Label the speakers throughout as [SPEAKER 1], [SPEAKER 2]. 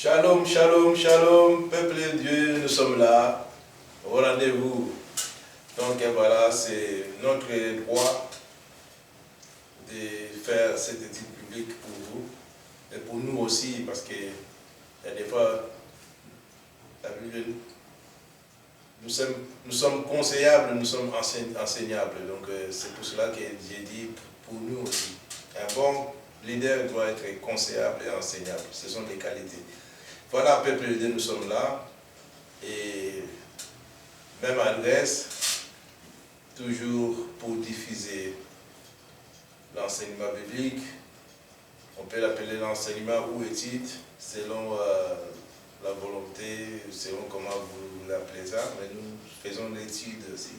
[SPEAKER 1] Shalom, shalom, shalom, peuple de Dieu, nous sommes là, au rendez-vous. Donc voilà, c'est notre droit de faire cette étude publique pour vous, et pour nous aussi, parce que il y a des fois, la Bible, nous sommes conseillables, nous sommes enseignables. Donc c'est pour cela que j'ai dit pour nous aussi. Un bon leader doit être conseillable et enseignable. Ce sont des qualités. Voilà, peuple de Dieu, nous sommes là. Et même adresse, toujours pour diffuser l'enseignement biblique. On peut l'appeler l'enseignement ou étude, selon la volonté, selon comment vous l'appelez ça. Mais nous faisons l'étude aussi,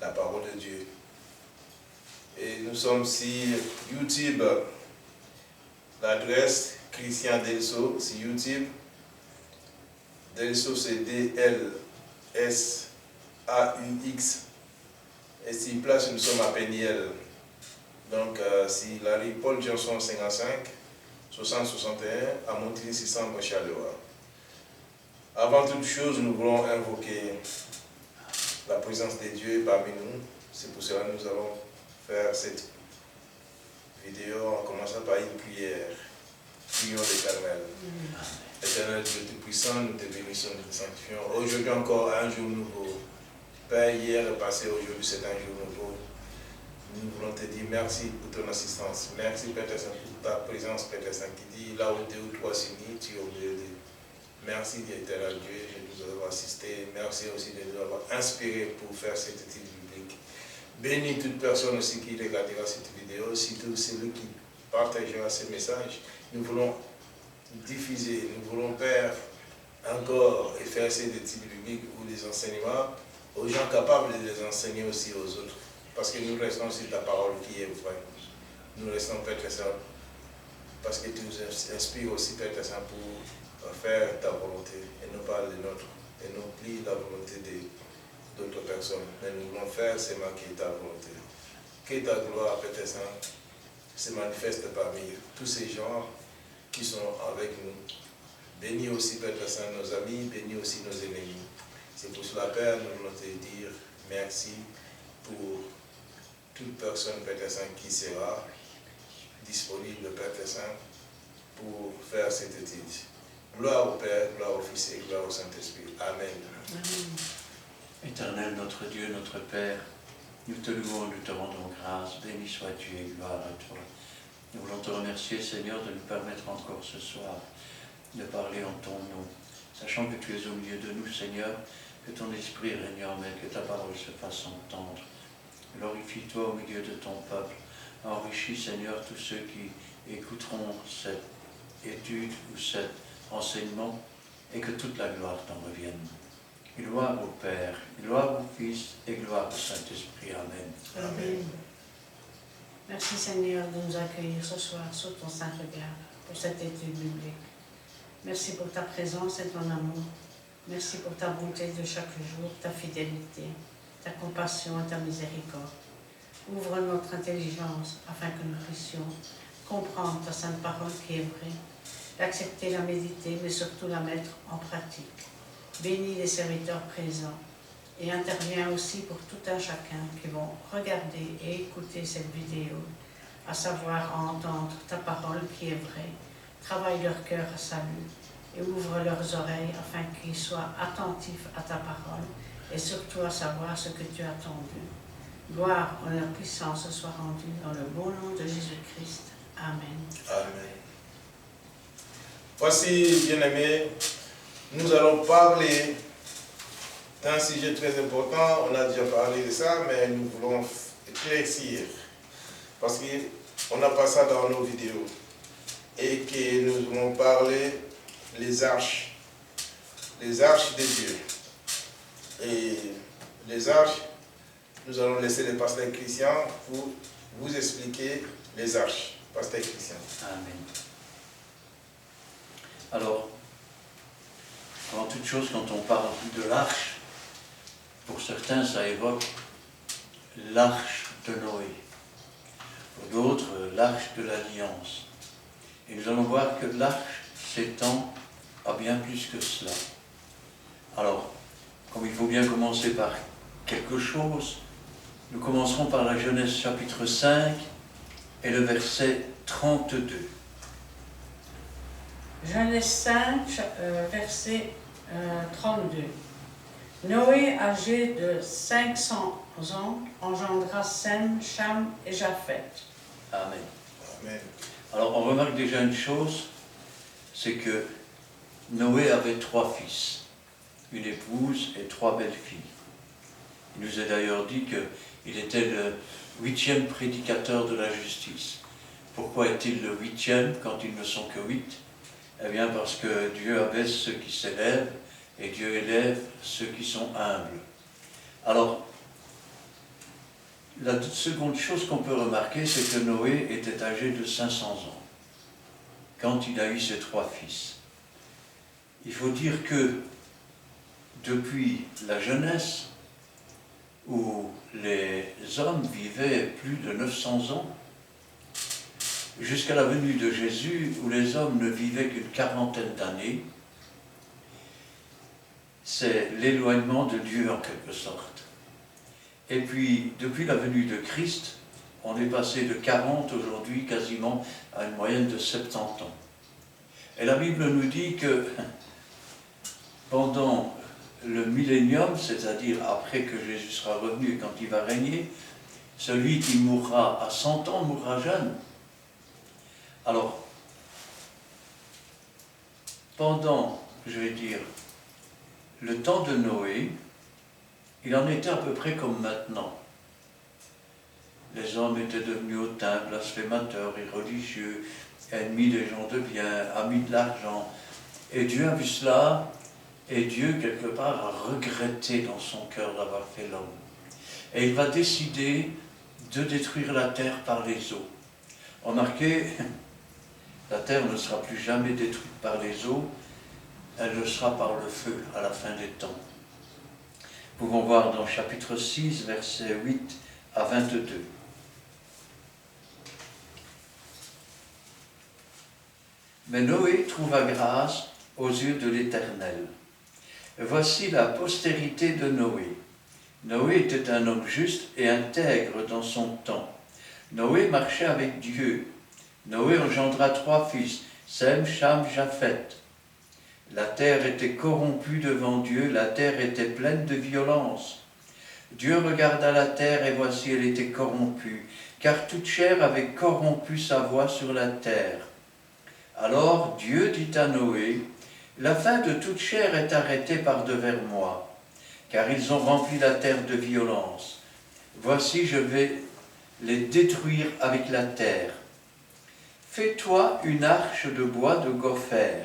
[SPEAKER 1] la parole de Dieu. Et nous sommes sur YouTube. L'adresse Christian Delso sur YouTube. Delso c'est D-L-S-A-U-X. Et sur place, nous sommes à Péniel. Donc, si la rue Paul Johnson 55, 60-61, à Montigny 600, Chalewa. Avant toute chose, nous voulons invoquer la présence de Dieu parmi nous. C'est pour cela que nous allons faire cette vidéo en commençant par une prière. Prions l'Éternel. Éternel Dieu Tout-Puissant, nous te bénissons, nous te sanctifions. Aujourd'hui encore un jour nouveau. Père, hier est passé, aujourd'hui c'est un jour nouveau. Nous voulons te dire merci pour ton assistance. Merci Père Saint pour ta présence, Père Saint, qui dit là où deux ou trois s'unissent, tu es au milieu d'eux. Merci Éternel Dieu de nous avoir assistés. Merci aussi de nous avoir inspirés pour faire cette étude biblique. Bénis toute personne aussi qui regardera cette vidéo, surtout celui qui partagera ce message. Nous voulons diffuser, nous voulons faire encore et faire cette étude biblique ou des enseignements aux gens capables de les enseigner aussi aux autres. Parce que nous restons sur ta parole qui est vraie. Nous restons, Père Saint, parce que tu nous inspires aussi, Père Saint, pour faire ta volonté et non pas la nôtre, et non plus la volonté d'autres personnes. Mais nous voulons faire seulement qui est ta volonté. Que ta gloire, Père Saint, se manifeste parmi tous ces gens qui sont avec nous. Bénis aussi, Père Saint, nos amis, bénis aussi nos ennemis. C'est pour cela, Père, nous voulons te dire merci pour toute personne, Père Saint, qui sera disponible, Père Saint, pour faire cette étude. Gloire au Père, gloire au Fils et gloire au Saint-Esprit. Amen.
[SPEAKER 2] Éternel, notre Dieu, notre Père, nous te louons, nous te rendons grâce. Béni sois-tu et gloire à toi. Nous voulons te remercier, Seigneur, de nous permettre encore ce soir de parler en ton nom, sachant que tu es au milieu de nous, Seigneur, que ton esprit règne en nous, que ta parole se fasse entendre. Glorifie-toi au milieu de ton peuple. Enrichis, Seigneur, tous ceux qui écouteront cette étude ou cet enseignement, et que toute la gloire t'en revienne. Gloire au Père, gloire au Fils et gloire au Saint-Esprit. Amen.
[SPEAKER 3] Amen. Merci Seigneur de nous accueillir ce soir sous ton saint regard pour cette étude biblique. Merci pour ta présence et ton amour. Merci pour ta bonté de chaque jour, ta fidélité, ta compassion et ta miséricorde. Ouvre notre intelligence afin que nous puissions comprendre ta sainte parole qui est vraie, l'accepter, la méditer, mais surtout la mettre en pratique. Bénis les serviteurs présents et interviens aussi pour tout un chacun qui vont regarder et écouter cette vidéo, à savoir entendre ta parole qui est vraie, travaille leur cœur à salut et ouvre leurs oreilles afin qu'ils soient attentifs à ta parole et surtout à savoir ce que tu as attendu. Gloire, honneur, puissance soit rendue dans le beau nom de Jésus-Christ. Amen.
[SPEAKER 1] Amen. Voici, bien-aimés, nous allons parler d'un sujet très important. On a déjà parlé de ça, mais nous voulons éclaircir. Parce qu'on n'a pas ça dans nos vidéos. Et que nous voulons parler les arches de Dieu. Et les arches, nous allons laisser le pasteur Christian pour vous expliquer les arches. Pasteur Christian.
[SPEAKER 2] Amen. Alors, avant toute chose, quand on parle de l'arche, pour certains, ça évoque l'arche de Noé. Pour d'autres, l'arche de l'Alliance. Et nous allons voir que l'arche s'étend à bien plus que cela. Alors, comme il faut bien commencer par quelque chose, nous commencerons par la Genèse chapitre 5 et le verset 32.
[SPEAKER 3] Genèse 5, verset 32. Noé, âgé de 500 ans, engendra Sem, Cham et Japheth.
[SPEAKER 2] Amen.
[SPEAKER 1] Amen.
[SPEAKER 2] Alors, on remarque déjà une chose, c'est que Noé avait 3 fils, une épouse et 3 belles-filles. Il nous est d'ailleurs dit qu'il était le 8e prédicateur de la justice. Pourquoi est-il le 8e quand ils ne sont que 8? Eh bien parce que Dieu abaisse ceux qui s'élèvent et Dieu élève ceux qui sont humbles. Alors, la seconde chose qu'on peut remarquer, c'est que Noé était âgé de 500 ans quand il a eu ses 3 fils. Il faut dire que depuis la jeunesse, où les hommes vivaient plus de 900 ans, jusqu'à la venue de Jésus, où les hommes ne vivaient qu'une quarantaine d'années, c'est l'éloignement de Dieu en quelque sorte. Et puis, depuis la venue de Christ, on est passé de 40 aujourd'hui quasiment à une moyenne de 70 ans. Et la Bible nous dit que pendant le millénium, c'est-à-dire après que Jésus sera revenu et quand il va régner, celui qui mourra à 100 ans mourra jeune. Alors, pendant, je vais dire, le temps de Noé, il en était à peu près comme maintenant. Les hommes étaient devenus hautains, blasphémateurs, irreligieux, ennemis des gens de bien, amis de l'argent. Et Dieu a vu cela, et Dieu, quelque part, a regretté dans son cœur d'avoir fait l'homme. Et il va décider de détruire la terre par les eaux. Remarquez, la terre ne sera plus jamais détruite par les eaux, elle le sera par le feu à la fin des temps. Nous pouvons voir dans chapitre 6, versets 8 à 22. Mais Noé trouva grâce aux yeux de l'Éternel. Voici la postérité de Noé. Noé était un homme juste et intègre dans son temps. Noé marchait avec Dieu. Noé engendra 3 fils, Sem, Cham, Japheth. La terre était corrompue devant Dieu, la terre était pleine de violence. Dieu regarda la terre et voici elle était corrompue, car toute chair avait corrompu sa voie sur la terre. Alors Dieu dit à Noé, « La fin de toute chair est arrêtée par devers moi, car ils ont rempli la terre de violence. Voici, je vais les détruire avec la terre. Fais-toi une arche de bois de gopher,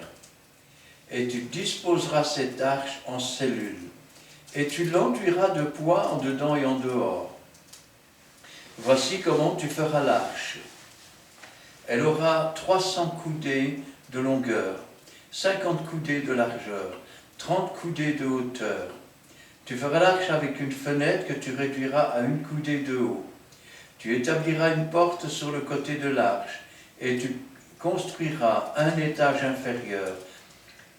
[SPEAKER 2] et tu disposeras cette arche en cellules, et tu l'enduiras de poids en dedans et en dehors. Voici comment tu feras l'arche. Elle aura 300 coudées de longueur, 50 coudées de largeur, 30 coudées de hauteur. Tu feras l'arche avec une fenêtre que tu réduiras à 1 coudée de haut. Tu établiras une porte sur le côté de l'arche, et tu construiras un étage inférieur,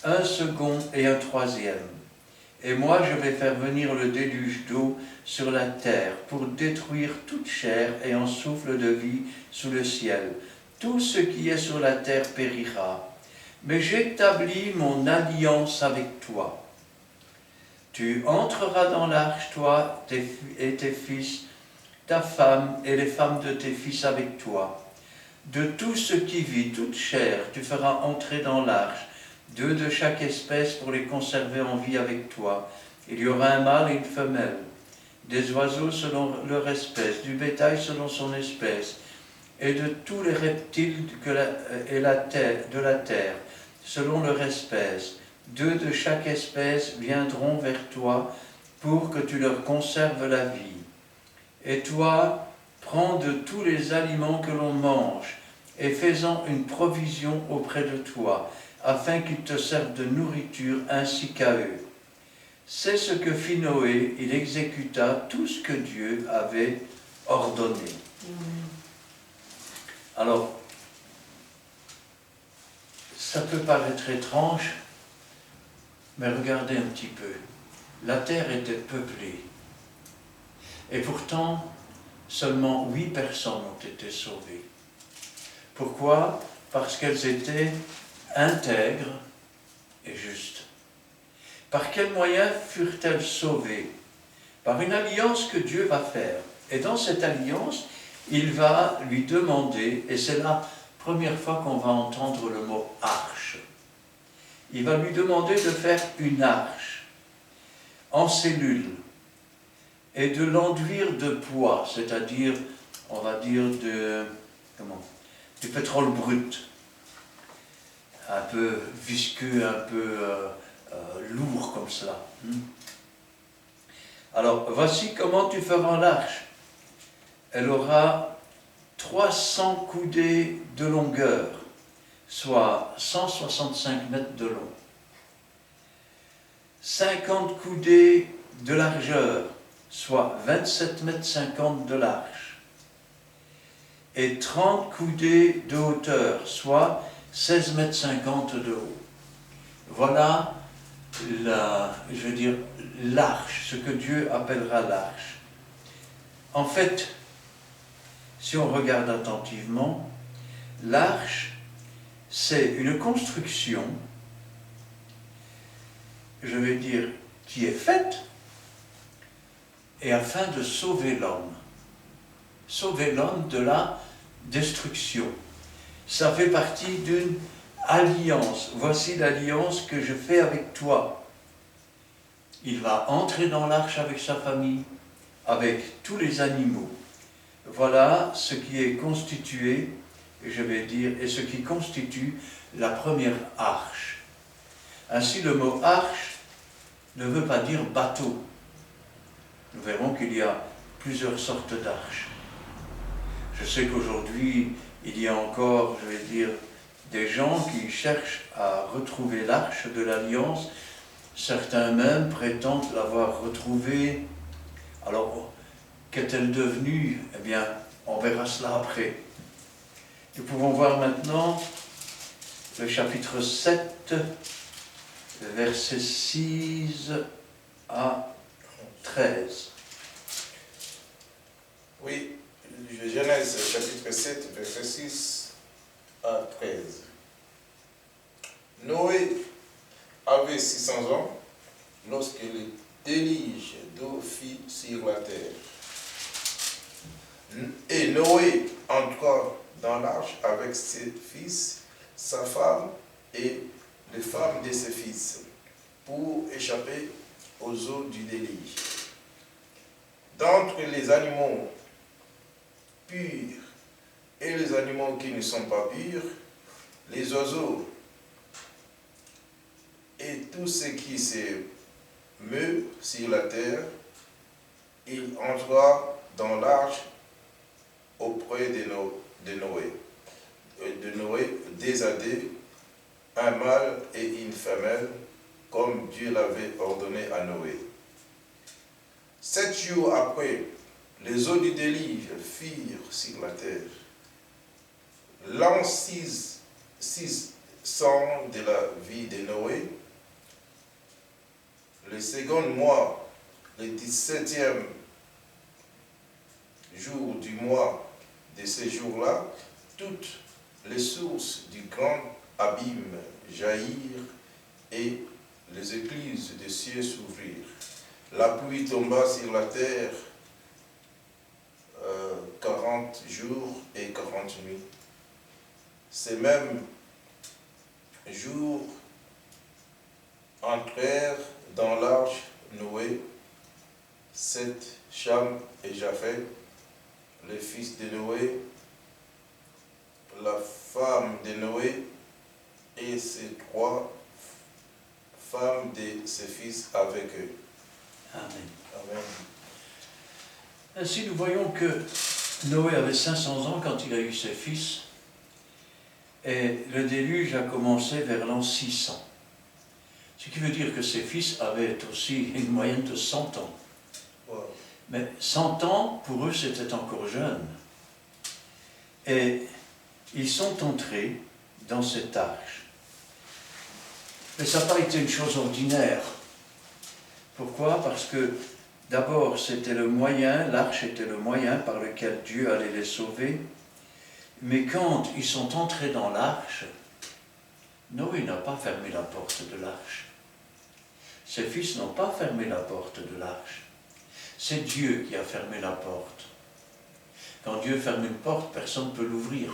[SPEAKER 2] un second et un troisième. Et moi je vais faire venir le déluge d'eau sur la terre pour détruire toute chair et un souffle de vie sous le ciel. Tout ce qui est sur la terre périra. Mais j'établis mon alliance avec toi. Tu entreras dans l'arche, toi et tes fils, ta femme et les femmes de tes fils avec toi. De tout ce qui vit, toute chair, tu feras entrer dans l'arche, 2 de chaque espèce pour les conserver en vie avec toi. Il y aura un mâle et une femelle, des oiseaux selon leur espèce, du bétail selon son espèce, et de tous les reptiles de la terre, selon leur espèce. 2 de chaque espèce viendront vers toi pour que tu leur conserves la vie. Et toi, prends de tous les aliments que l'on mange, et fais-en une provision auprès de toi, afin qu'ils te servent de nourriture ainsi qu'à eux. C'est ce que fit Noé, il exécuta tout ce que Dieu avait ordonné. Alors, ça peut paraître étrange, Mais regardez un petit peu, la terre était peuplée. Et pourtant, seulement 8 personnes ont été sauvées. Pourquoi? Parce qu'elles étaient intègres et justes. Par quels moyens furent-elles sauvées? Par une alliance que Dieu va faire. Et dans cette alliance, il va lui demander, et c'est la première fois qu'on va entendre le mot arche, il va lui demander de faire une arche en cellules et de l'enduire de poids, c'est-à-dire, on va dire, du pétrole brut, un peu visqueux, un peu lourd comme cela. Alors, voici comment tu feras l'arche. Elle aura 300 coudées de longueur, soit 165 mètres de long. 50 coudées de largeur, soit 27 mètres 50 de large. Et 30 coudées de hauteur, soit 16 mètres 50 de haut. Voilà l'arche, ce que Dieu appellera l'arche. En fait, si on regarde attentivement, l'arche, c'est une construction, je vais dire, qui est faite, et afin de sauver l'homme. Sauver l'homme de la destruction. Ça fait partie d'une alliance. Voici l'alliance que je fais avec toi. Il va entrer dans l'arche avec sa famille, avec tous les animaux. Voilà ce qui est constitué, je vais dire, et ce qui constitue la première arche. Ainsi, le mot arche ne veut pas dire bateau. Nous verrons qu'il y a plusieurs sortes d'arches. Je sais qu'aujourd'hui, il y a encore, je vais dire, des gens qui cherchent à retrouver l'arche de l'Alliance. Certains même prétendent l'avoir retrouvée. Alors, qu'est-elle devenue? Eh bien, on verra cela après. Nous pouvons voir maintenant le chapitre 7, versets 6 à 13.
[SPEAKER 1] Oui, Genèse chapitre 7, verset 6 à 13. Noé avait 600 ans lorsque le déluge d'eau fit sur la terre. Et Noé entra dans l'arche avec ses fils, sa femme et les femmes de ses fils, pour échapper aux eaux du déluge. D'entre les animaux purs et les animaux qui ne sont pas purs, les oiseaux et tout ce qui se meut sur la terre, il entra dans l'arche auprès de Noé. De Noé, deux à deux, un mâle et une femelle, comme Dieu l'avait ordonné à Noé. 7 jours après, les eaux du déluge firent sur la terre. L'an 600 de la vie de Noé, le second mois, le 17e jour du mois de ce jour-là, toutes les sources du grand abîme jaillirent et les écluses des cieux s'ouvrirent. La pluie tomba sur la terre 40 jours et 40 nuits. Ces mêmes jours entrèrent dans l'arche Noé, Seth, Cham et Japheth, les fils de Noé, la femme de Noé et ses 3 femmes de ses fils avec eux.
[SPEAKER 2] Amen.
[SPEAKER 1] Amen.
[SPEAKER 2] Ainsi, nous voyons que Noé avait 500 ans quand il a eu ses fils, et le déluge a commencé vers l'an 600. Ce qui veut dire que ses fils avaient aussi une moyenne de 100 ans.
[SPEAKER 1] Wow.
[SPEAKER 2] Mais 100 ans, pour eux, c'était encore jeune. Et ils sont entrés dans cette arche. Mais ça n'a pas été une chose ordinaire. Pourquoi? Parce que d'abord, c'était le moyen, l'arche était le moyen par lequel Dieu allait les sauver. Mais quand ils sont entrés dans l'arche, Noé n'a pas fermé la porte de l'arche. Ses fils n'ont pas fermé la porte de l'arche. C'est Dieu qui a fermé la porte. Quand Dieu ferme une porte, personne ne peut l'ouvrir.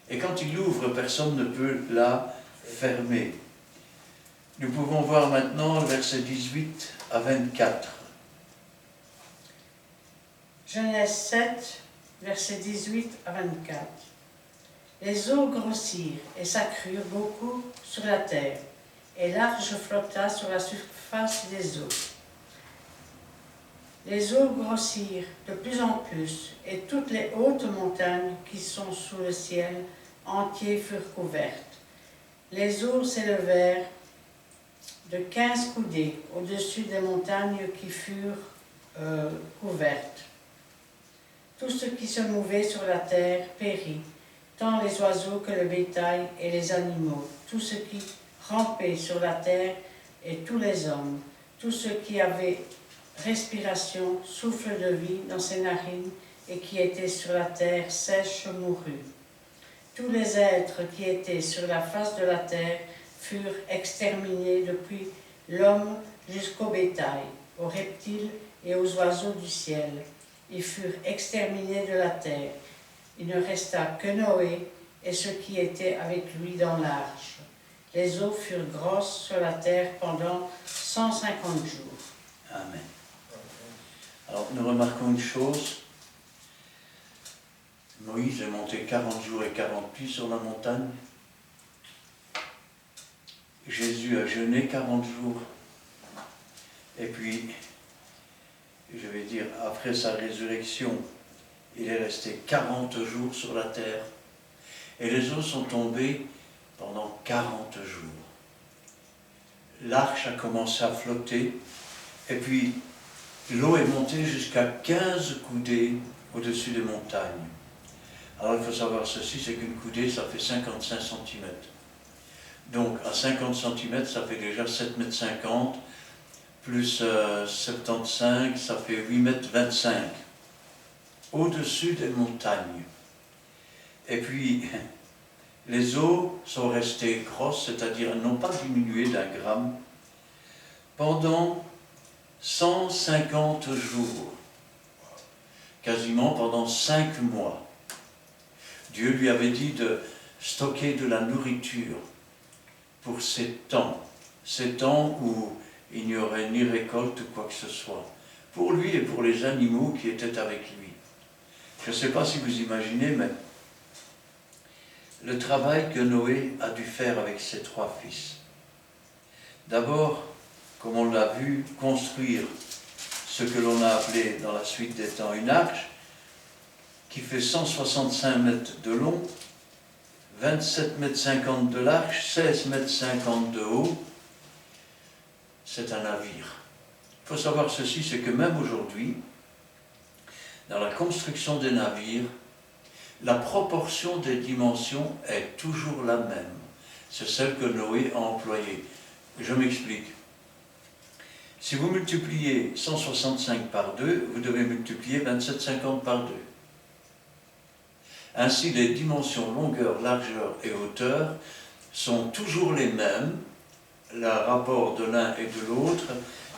[SPEAKER 2] Et quand il l'ouvre, personne ne peut la fermer. Nous pouvons voir maintenant le verset 18 à 24.
[SPEAKER 3] Genèse 7, versets 18 à 24. Les eaux grossirent et s'accrurent beaucoup sur la terre, et l'arche flotta sur la surface des eaux. Les eaux grossirent de plus en plus, et toutes les hautes montagnes qui sont sous le ciel entier furent couvertes. Les eaux s'élevèrent de 15 coudées au-dessus des montagnes qui furent couvertes. Tout ce qui se mouvait sur la terre périt, tant les oiseaux que le bétail et les animaux, tout ce qui rampait sur la terre et tous les hommes, tout ce qui avait respiration, souffle de vie dans ses narines et qui était sur la terre sèche mourut. Tous les êtres qui étaient sur la face de la terre furent exterminés depuis l'homme jusqu'au bétail, aux reptiles et aux oiseaux du ciel. Ils furent exterminés de la terre. Il ne resta que Noé et ceux qui étaient avec lui dans l'arche. Les eaux furent grosses sur la terre pendant 150 jours.
[SPEAKER 2] Amen. Alors nous remarquons une chose. Moïse est monté 40 jours et 40 nuits sur la montagne. Jésus a jeûné 40 jours. Et puis, je vais dire, après sa résurrection, il est resté 40 jours sur la terre. Et les eaux sont tombées pendant 40 jours. L'arche a commencé à flotter. Et puis, l'eau est montée jusqu'à 15 coudées au-dessus des montagnes. Alors, il faut savoir ceci, c'est qu'une coudée, ça fait 55 cm. Donc, à 50 cm, ça fait déjà 7,50 m, plus 75, ça fait 8,25 m, au-dessus des montagnes. Et puis, les eaux sont restées grosses, c'est-à-dire elles n'ont pas diminué d'un gramme, pendant 150 jours, quasiment pendant 5 mois. Dieu lui avait dit de stocker de la nourriture pour ces temps où il n'y aurait ni récolte ou quoi que ce soit, pour lui et pour les animaux qui étaient avec lui. Je ne sais pas si vous imaginez, mais le travail que Noé a dû faire avec ses 3 fils. D'abord, comme on l'a vu, construire ce que l'on a appelé dans la suite des temps une arche, qui fait 165 mètres de long, 27,50 mètres de large, 16,50 mètres de haut. C'est un navire. Il faut savoir ceci, c'est que même aujourd'hui, dans la construction des navires, la proportion des dimensions est toujours la même. C'est celle que Noé a employée. Je m'explique. Si vous multipliez 165 par 2, vous devez multiplier 27,50 par 2. Ainsi, les dimensions longueur, largeur et hauteur sont toujours les mêmes, le rapport de l'un et de l'autre,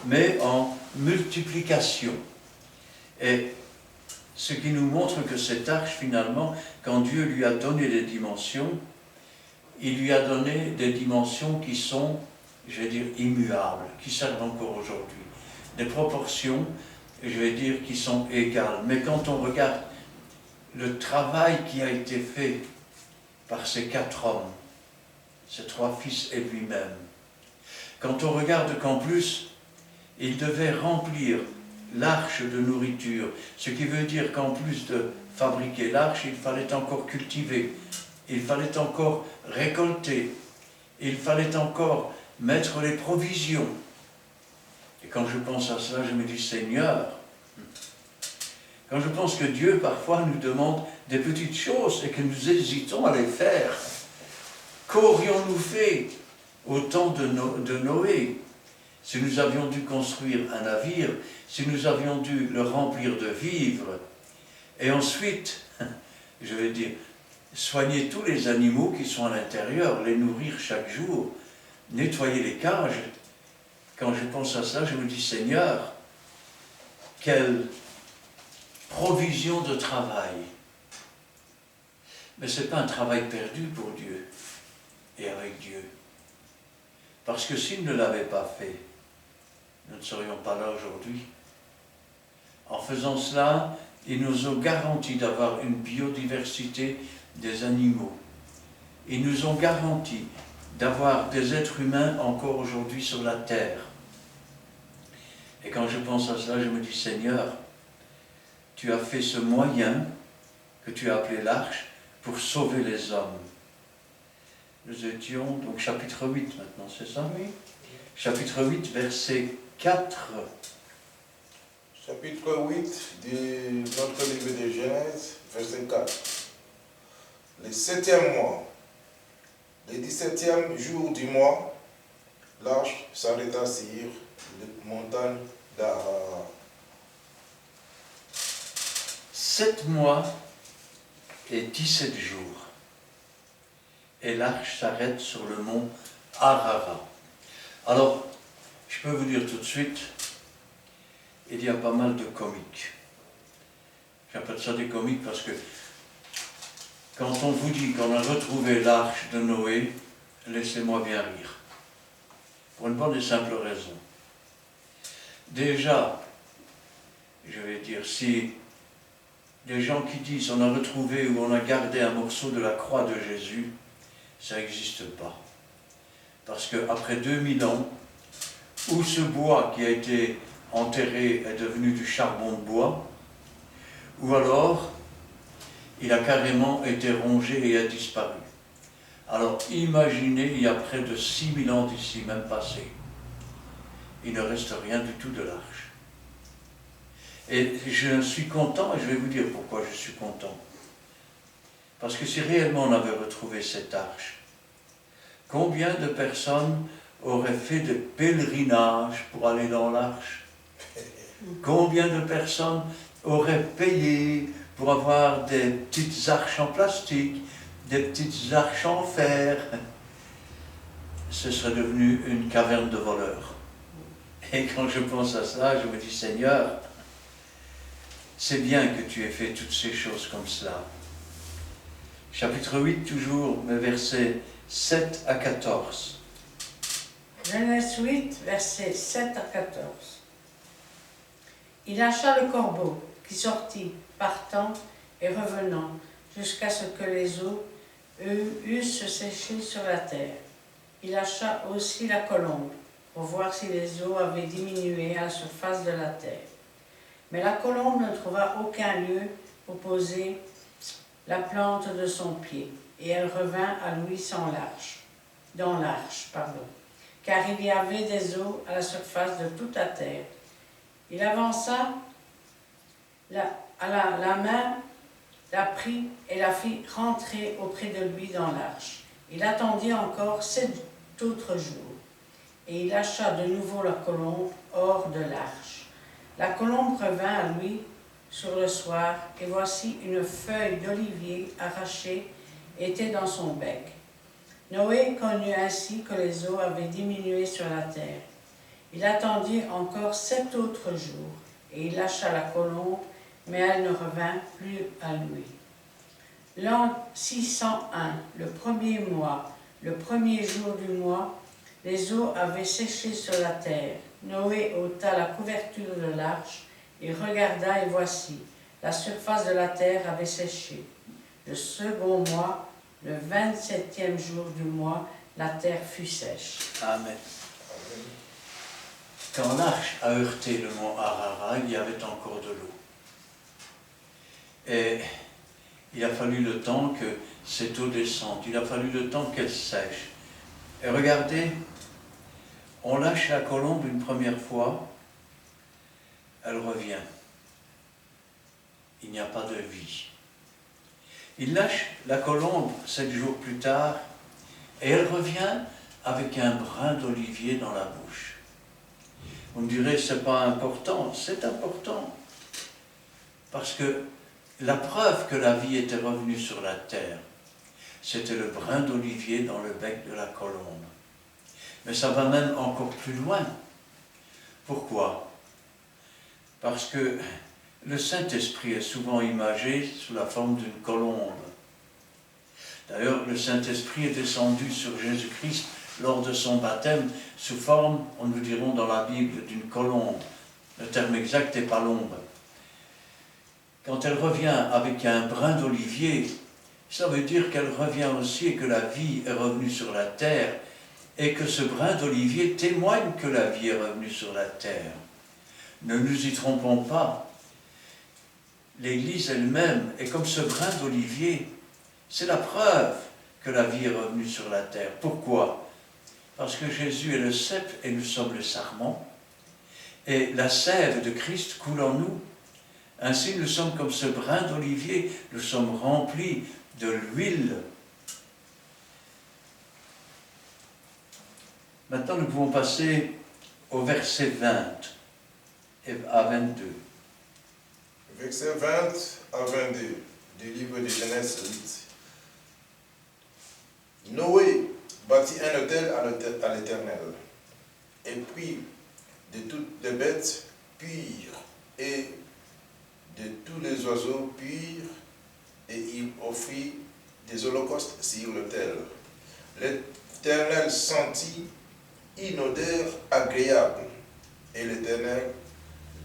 [SPEAKER 2] mais en multiplication. Et ce qui nous montre que cette arche, finalement, quand Dieu lui a donné des dimensions, il lui a donné des dimensions qui sont, je vais dire, immuables, qui servent encore aujourd'hui. Des proportions, je vais dire, qui sont égales. Mais quand on regarde le travail qui a été fait par ces 4 hommes, ses 3 fils et lui-même, quand on regarde qu'en plus, il devait remplir l'arche de nourriture, ce qui veut dire qu'en plus de fabriquer l'arche, il fallait encore cultiver, il fallait encore récolter, il fallait encore mettre les provisions. Et quand je pense à cela, je me dis, Seigneur, quand je pense que Dieu parfois nous demande des petites choses et que nous hésitons à les faire, qu'aurions-nous fait au temps de Noé. Si nous avions dû construire un navire, si nous avions dû le remplir de vivres, et ensuite, je vais dire, soigner tous les animaux qui sont à l'intérieur, les nourrir chaque jour, nettoyer les cages. Quand je pense à ça, je me dis, Seigneur, quelle provision de travail. Mais ce n'est pas un travail perdu pour Dieu et avec Dieu. Parce que s'il ne l'avait pas fait, nous ne serions pas là aujourd'hui. En faisant cela, il nous a garanti d'avoir une biodiversité des animaux. Ils nous ont garanti d'avoir des êtres humains encore aujourd'hui sur la terre. Et quand je pense à cela, je me dis, Seigneur, tu as fait ce moyen que tu as appelé l'arche pour sauver les hommes. Nous étions, donc chapitre 8 maintenant, c'est ça?
[SPEAKER 3] Oui.
[SPEAKER 2] Chapitre 8, verset 4.
[SPEAKER 1] Chapitre 8 de notre livre de Genèse, verset 4. Le 7e mois, le 17e jour du mois, l'arche s'arrêta sur les montagnes d'Ararat.
[SPEAKER 2] 7 mois et 17 jours. Et l'arche s'arrête sur le mont Ararat. Alors, je peux vous dire tout de suite, il y a pas mal de comiques. J'appelle ça des comiques parce que quand on vous dit qu'on a retrouvé l'arche de Noé, laissez-moi bien rire. Pour une bonne et simple raison. Déjà, je vais dire, si les gens qui disent on a retrouvé ou on a gardé un morceau de la croix de Jésus, ça n'existe pas. Parce qu'après 2000 ans, où ce bois qui a été enterré est devenu du charbon de bois, ou alors il a carrément été rongé et a disparu. Alors imaginez, il y a près de 6000 ans d'ici, même passé, il ne reste rien du tout de l'arche. Et je suis content, et je vais vous dire pourquoi je suis content. Parce que si réellement on avait retrouvé cette arche, combien de personnes auraient fait de pèlerinage pour aller dans l'arche? Combien de personnes auraient payé pour avoir des petites arches en plastique, des petites arches en fer? Ce serait devenu une caverne de voleurs. Et quand je pense à ça, je me dis, Seigneur, c'est bien que tu aies fait toutes ces choses comme cela. Chapitre 8, toujours, mais versets 7 à 14.
[SPEAKER 3] Genèse 8, versets 7 à 14. Il lâcha le corbeau qui sortit, partant et revenant, jusqu'à ce que les eaux eussent séché sur la terre. Il lâcha aussi la colombe, pour voir si les eaux avaient diminué à la surface de la terre. Mais la colombe ne trouva aucun lieu pour poser la plante de son pied, et elle revint à lui dans l'arche, car il y avait des eaux à la surface de toute la terre. Il avança la main, la prit et la fit rentrer auprès de lui dans l'arche. Il attendit encore 7 autres jours, et il lâcha de nouveau la colombe hors de l'arche. La colombe revint à lui sur le soir, et voici une feuille d'olivier arrachée était dans son bec. Noé connut ainsi que les eaux avaient diminué sur la terre. Il attendit encore 7 autres jours, et il lâcha la colombe, mais elle ne revint plus à lui. L'an 601, le premier mois, le premier jour du mois, les eaux avaient séché sur la terre. Noé ôta la couverture de l'arche, et regarda, et voici, la surface de la terre avait séché. Le second mois, le 27e jour du mois, la terre fut sèche.
[SPEAKER 2] Amen. Quand l'arche a heurté le mont Ararat, il y avait encore de l'eau. Et il a fallu le temps que cette eau descende, il a fallu le temps qu'elle sèche. Et regardez, on lâche la colombe une première fois, elle revient. Il n'y a pas de vie. Il lâche la colombe 7 jours plus tard, et elle revient avec un brin d'olivier dans la bouche. On me dirait, c'est pas important. C'est important. Parce que la preuve que la vie était revenue sur la terre, c'était le brin d'olivier dans le bec de la colombe. Mais ça va même encore plus loin. Pourquoi? Parce que le Saint-Esprit est souvent imagé sous la forme d'une colombe. D'ailleurs, le Saint-Esprit est descendu sur Jésus-Christ lors de son baptême sous forme, on nous dirons dans la Bible, d'une colombe. Le terme exact est palombe. Quand elle revient avec un brin d'olivier, ça veut dire qu'elle revient aussi et que la vie est revenue sur la terre et que ce brin d'olivier témoigne que la vie est revenue sur la terre. Ne nous y trompons pas. L'Église elle-même est comme ce brin d'olivier. C'est la preuve que la vie est revenue sur la terre. Pourquoi? Parce que Jésus est le cep et nous sommes le sarment. Et la sève de Christ coule en nous. Ainsi, nous sommes comme ce brin d'olivier. Nous sommes remplis de l'huile. Maintenant, nous pouvons passer au verset 20 à 22.
[SPEAKER 1] Verset 20 à 22 du livre de Genèse 8. Noé bâtit un autel à l'Éternel, et prit de toutes les bêtes pures et de tous les oiseaux purs, et il offrit des holocaustes sur l'autel. L'Éternel sentit une odeur agréable, et l'Éternel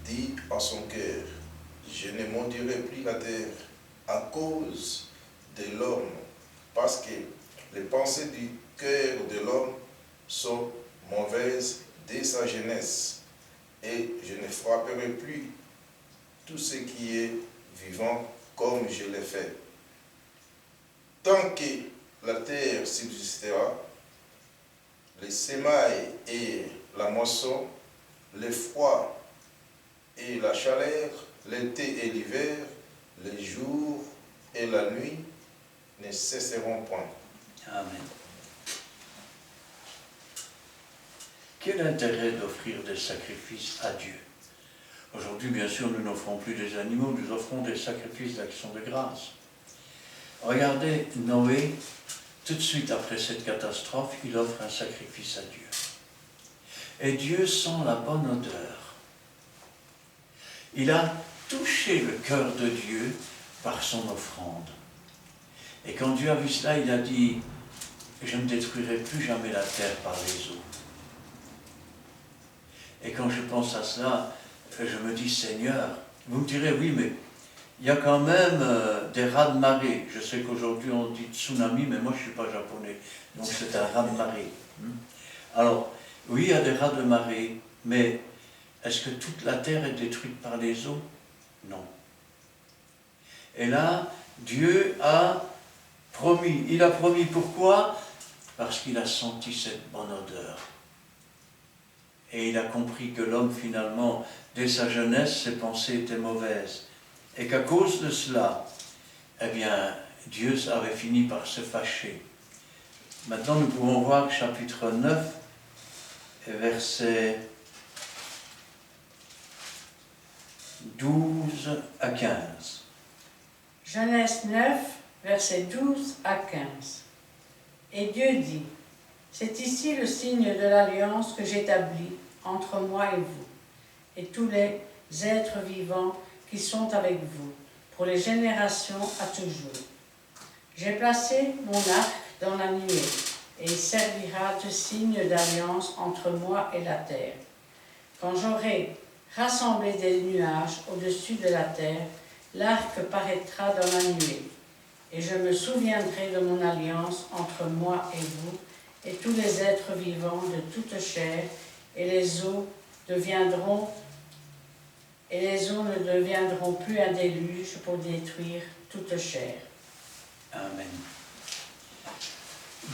[SPEAKER 1] dit en son cœur, je ne maudirai plus la terre à cause de l'homme, parce que les pensées du cœur de l'homme sont mauvaises dès sa jeunesse, et je ne frapperai plus tout ce qui est vivant comme je l'ai fait. Tant que la terre subsistera, les semailles et la moisson, le froid et la chaleur, l'été et l'hiver, les jours et la nuit ne cesseront point.
[SPEAKER 2] Amen. Quel intérêt d'offrir des sacrifices à Dieu? Aujourd'hui, bien sûr, nous n'offrons plus des animaux, nous offrons des sacrifices d'action de grâce. Regardez Noé, tout de suite après cette catastrophe, il offre un sacrifice à Dieu. Et Dieu sent la bonne odeur. Il a touché le cœur de Dieu par son offrande. Et quand Dieu a vu cela, il a dit, je ne détruirai plus jamais la terre par les eaux. Et quand je pense à cela, je me dis, Seigneur, vous me direz, oui, mais il y a quand même des raz-de-marée. Je sais qu'aujourd'hui on dit tsunami, mais moi je ne suis pas japonais, donc c'est un raz-de-marée. Alors, oui, il y a des raz-de-marée, mais est-ce que toute la terre est détruite par les eaux? Non. Et là, Dieu a promis. Il a promis pourquoi? Parce qu'il a senti cette bonne odeur. Et il a compris que l'homme, finalement, dès sa jeunesse, ses pensées étaient mauvaises. Et qu'à cause de cela, eh bien, Dieu avait fini par se fâcher. Maintenant, nous pouvons voir chapitre 9, versets 12 à 15.
[SPEAKER 3] Genèse 9, versets 12 à 15. Et Dieu dit, c'est ici le signe de l'alliance que j'établis entre moi et vous, et tous les êtres vivants qui sont avec vous, pour les générations à toujours. J'ai placé mon arc dans la nuée, et il servira de signe d'alliance entre moi et la terre. Quand j'aurai rassemblé des nuages au-dessus de la terre, l'arc paraîtra dans la nuée, et je me souviendrai de mon alliance entre moi et vous, et tous les êtres vivants de toute chair, et les eaux ne deviendront plus un déluge pour détruire toute chair.
[SPEAKER 2] Amen.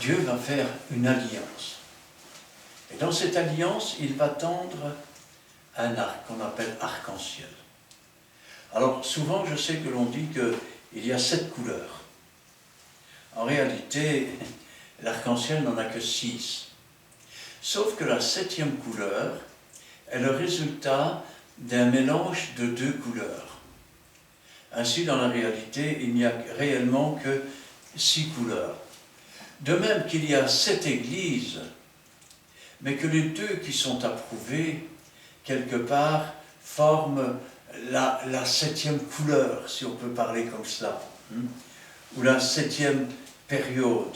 [SPEAKER 2] Dieu va faire une alliance. Et dans cette alliance, il va tendre un arc qu'on appelle arc-en-ciel. Alors souvent, je sais que l'on dit qu'il y a 7 couleurs. En réalité, l'arc-en-ciel n'en a que 6. Sauf que la 7e couleur est le résultat d'un mélange de 2 couleurs. Ainsi, dans la réalité, il n'y a réellement que 6 couleurs. De même qu'il y a 7 églises, mais que les 2 qui sont approuvées, quelque part, forment la 7e couleur, si on peut parler comme cela, ou la 7e période.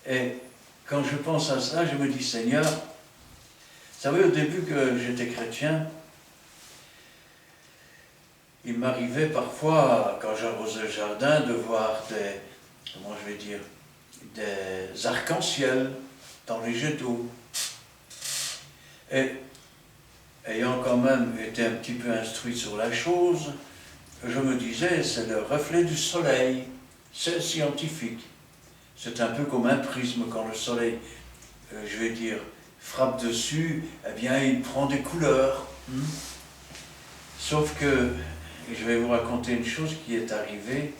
[SPEAKER 2] Et quand je pense à cela, je me dis, Seigneur, vous savez, au début que j'étais chrétien, il m'arrivait parfois, quand j'arrosais le jardin, de voir des arcs-en-ciel dans les jets d'eau. Et ayant quand même été un petit peu instruit sur la chose, je me disais, c'est le reflet du soleil, c'est scientifique. C'est un peu comme un prisme, quand le soleil, frappe dessus, eh bien il prend des couleurs. Sauf que, je vais vous raconter une chose qui est arrivée.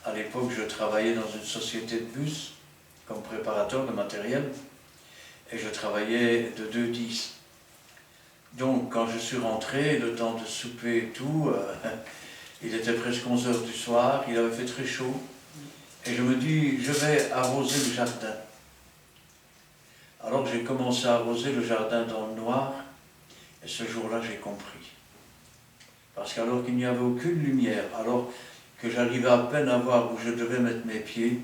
[SPEAKER 2] À l'époque, je travaillais dans une société de bus, comme préparateur de matériel, et je travaillais de 2-10. Donc, quand je suis rentré, le temps de souper et tout, il était presque 11 heures du soir, il avait fait très chaud, et je me dis, je vais arroser le jardin. Alors j'ai commencé à arroser le jardin dans le noir, et ce jour-là, j'ai compris. Parce qu'alors qu'il n'y avait aucune lumière, alors que j'arrivais à peine à voir où je devais mettre mes pieds,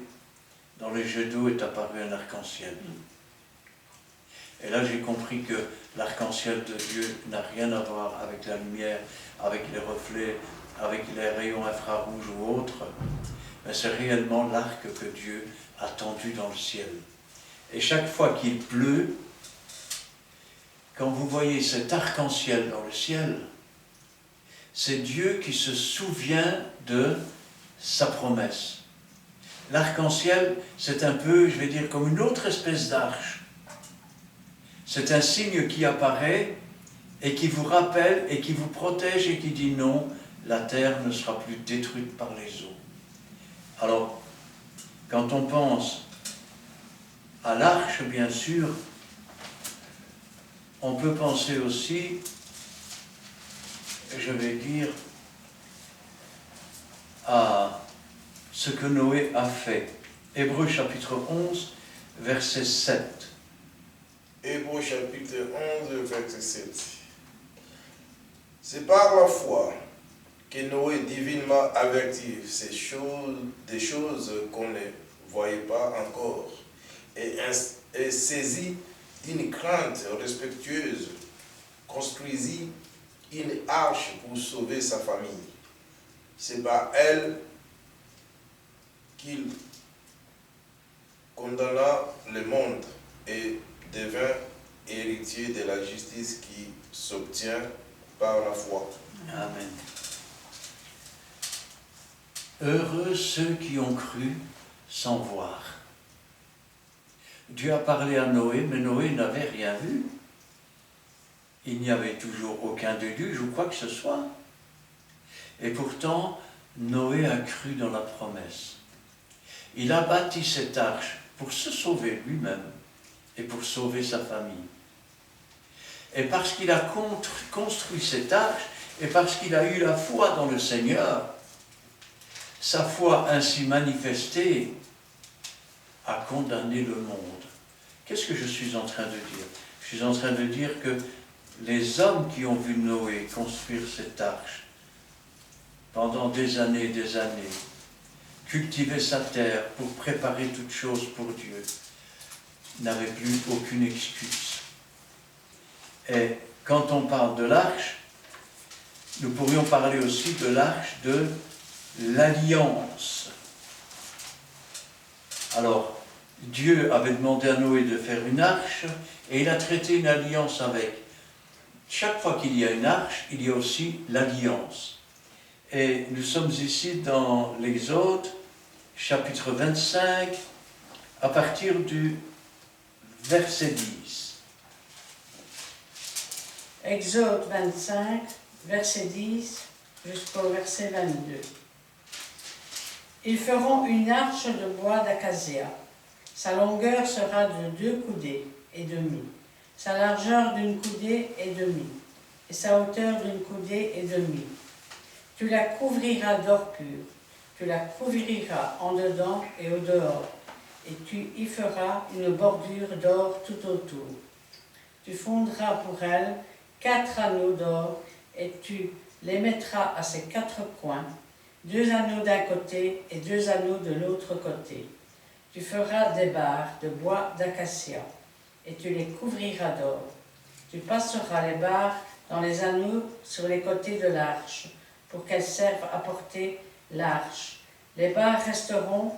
[SPEAKER 2] dans les jets d'eau est apparu un arc-en-ciel. Et là, j'ai compris que l'arc-en-ciel de Dieu n'a rien à voir avec la lumière, avec les reflets, avec les rayons infrarouges ou autres, mais c'est réellement l'arc que Dieu a tendu dans le ciel. Et chaque fois qu'il pleut, quand vous voyez cet arc-en-ciel dans le ciel, c'est Dieu qui se souvient de sa promesse. L'arc-en-ciel, c'est un peu, comme une autre espèce d'arche. C'est un signe qui apparaît et qui vous rappelle et qui vous protège et qui dit non, la terre ne sera plus détruite par les eaux. Alors, quand on pense à l'arche, bien sûr, on peut penser aussi, à ce que Noé a fait. Hébreux chapitre 11, verset 7.
[SPEAKER 1] Hébreux chapitre 11, verset 7. C'est par la foi que Noé divinement avertit des choses qu'on ne voyait pas encore, et saisi d'une crainte respectueuse, construisit une arche pour sauver sa famille. C'est par elle qu'il condamna le monde et devint héritier de la justice qui s'obtient par la foi.
[SPEAKER 2] Amen. Heureux ceux qui ont cru sans voir. Dieu a parlé à Noé, mais Noé n'avait rien vu. Il n'y avait toujours aucun déluge ou quoi que ce soit. Et pourtant, Noé a cru dans la promesse. Il a bâti cette arche pour se sauver lui-même et pour sauver sa famille. Et parce qu'il a construit cette arche, et parce qu'il a eu la foi dans le Seigneur, sa foi ainsi manifestée a condamné le monde. Qu'est-ce que je suis en train de dire? Je suis en train de dire que les hommes qui ont vu Noé construire cette arche pendant des années, cultiver sa terre pour préparer toutes choses pour Dieu, n'avaient plus aucune excuse. Et quand on parle de l'arche, nous pourrions parler aussi de l'arche de l'alliance. Alors, Dieu avait demandé à Noé de faire une arche et il a traité une alliance avec. Chaque fois qu'il y a une arche, il y a aussi l'alliance. Et nous sommes ici dans l'Exode, chapitre 25, à partir du verset 10.
[SPEAKER 3] Exode 25, verset 10 jusqu'au verset 22. Ils feront une arche de bois d'acacia. Sa longueur sera de 2 coudées et demie, sa largeur d'une coudée et demie, et sa hauteur d'une coudée et demie. Tu la couvriras d'or pur, tu la couvriras en dedans et au dehors, et tu y feras une bordure d'or tout autour. Tu fondras pour elle 4 anneaux d'or, et tu les mettras à ses 4 coins, 2 anneaux d'un côté et 2 anneaux de l'autre côté. Tu feras des barres de bois d'acacia, et tu les couvriras d'or. Tu passeras les barres dans les anneaux sur les côtés de l'arche, pour qu'elles servent à porter l'arche. Les barres resteront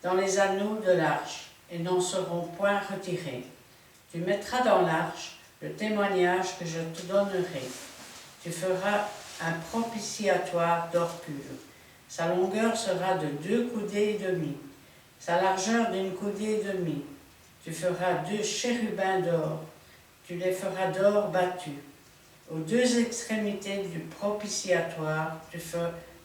[SPEAKER 3] dans les anneaux de l'arche, et n'en seront point retirées. Tu mettras dans l'arche le témoignage que je te donnerai. Tu feras un propitiatoire d'or pur. Sa longueur sera de 2 coudées et demie, sa largeur d'une coudée et demie. Tu feras 2 chérubins d'or, tu les feras d'or battu. Aux 2 extrémités du propitiatoire, tu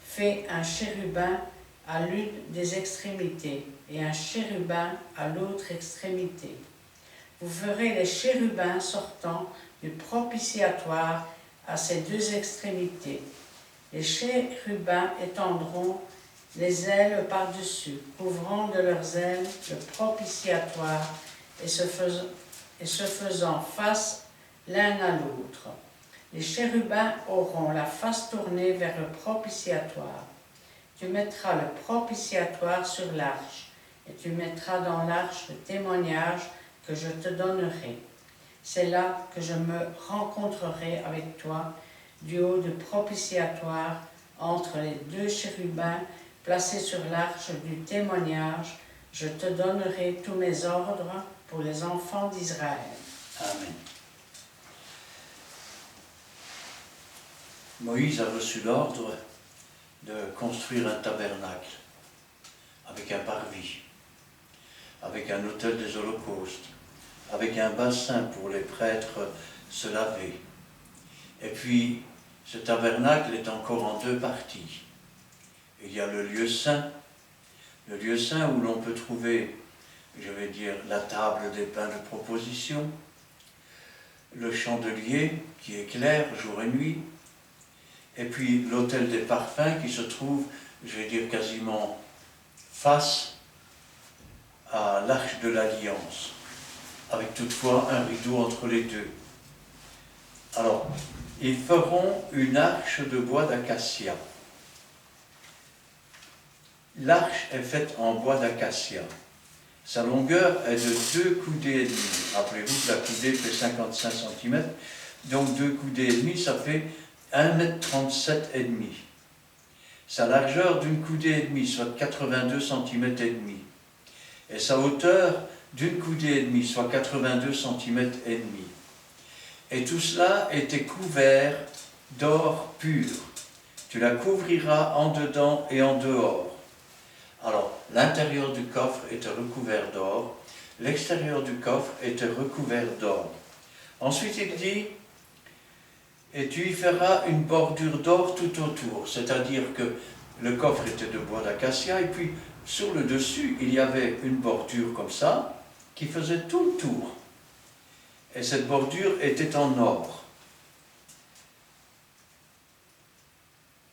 [SPEAKER 3] fais un chérubin à l'une des extrémités et un chérubin à l'autre extrémité. Vous ferez les chérubins sortant du propitiatoire à ces 2 extrémités. Les chérubins étendront les ailes par-dessus, couvrant de leurs ailes le propitiatoire et se faisant face l'un à l'autre. Les chérubins auront la face tournée vers le propitiatoire. Tu mettras le propitiatoire sur l'arche, et tu mettras dans l'arche le témoignage que je te donnerai. C'est là que je me rencontrerai avec toi, du haut du propitiatoire, entre les 2 chérubins placés sur l'arche du témoignage. Je te donnerai tous mes ordres pour les enfants d'Israël.
[SPEAKER 2] Amen. Moïse a reçu l'ordre de construire un tabernacle avec un parvis, avec un autel des holocaustes, avec un bassin pour les prêtres se laver. Et puis, ce tabernacle est encore en 2 parties. Il y a le lieu saint où l'on peut trouver, je vais dire, la table des pains de proposition, le chandelier qui éclaire jour et nuit, et puis l'autel des parfums qui se trouve, je vais dire, quasiment face à l'arche de l'Alliance, avec toutefois un rideau entre les 2. Alors, ils feront une arche de bois d'acacia. L'arche est faite en bois d'acacia. Sa longueur est de 2 coudées et demie. Rappelez-vous que la coudée fait 55 cm, donc 2 coudées et demie, ça fait 1,37 m et demi. Sa largeur d'une coudée et demie, soit 82 cm et demi. Et sa hauteur d'une coudée et demie, soit 82 cm et demi. Et tout cela était couvert d'or pur. Tu la couvriras en dedans et en dehors. Alors, l'intérieur du coffre était recouvert d'or, l'extérieur du coffre était recouvert d'or. Ensuite, il dit, et tu y feras une bordure d'or tout autour, c'est-à-dire que le coffre était de bois d'acacia, et puis sur le dessus, il y avait une bordure comme ça, qui faisait tout le tour. Et cette bordure était en or.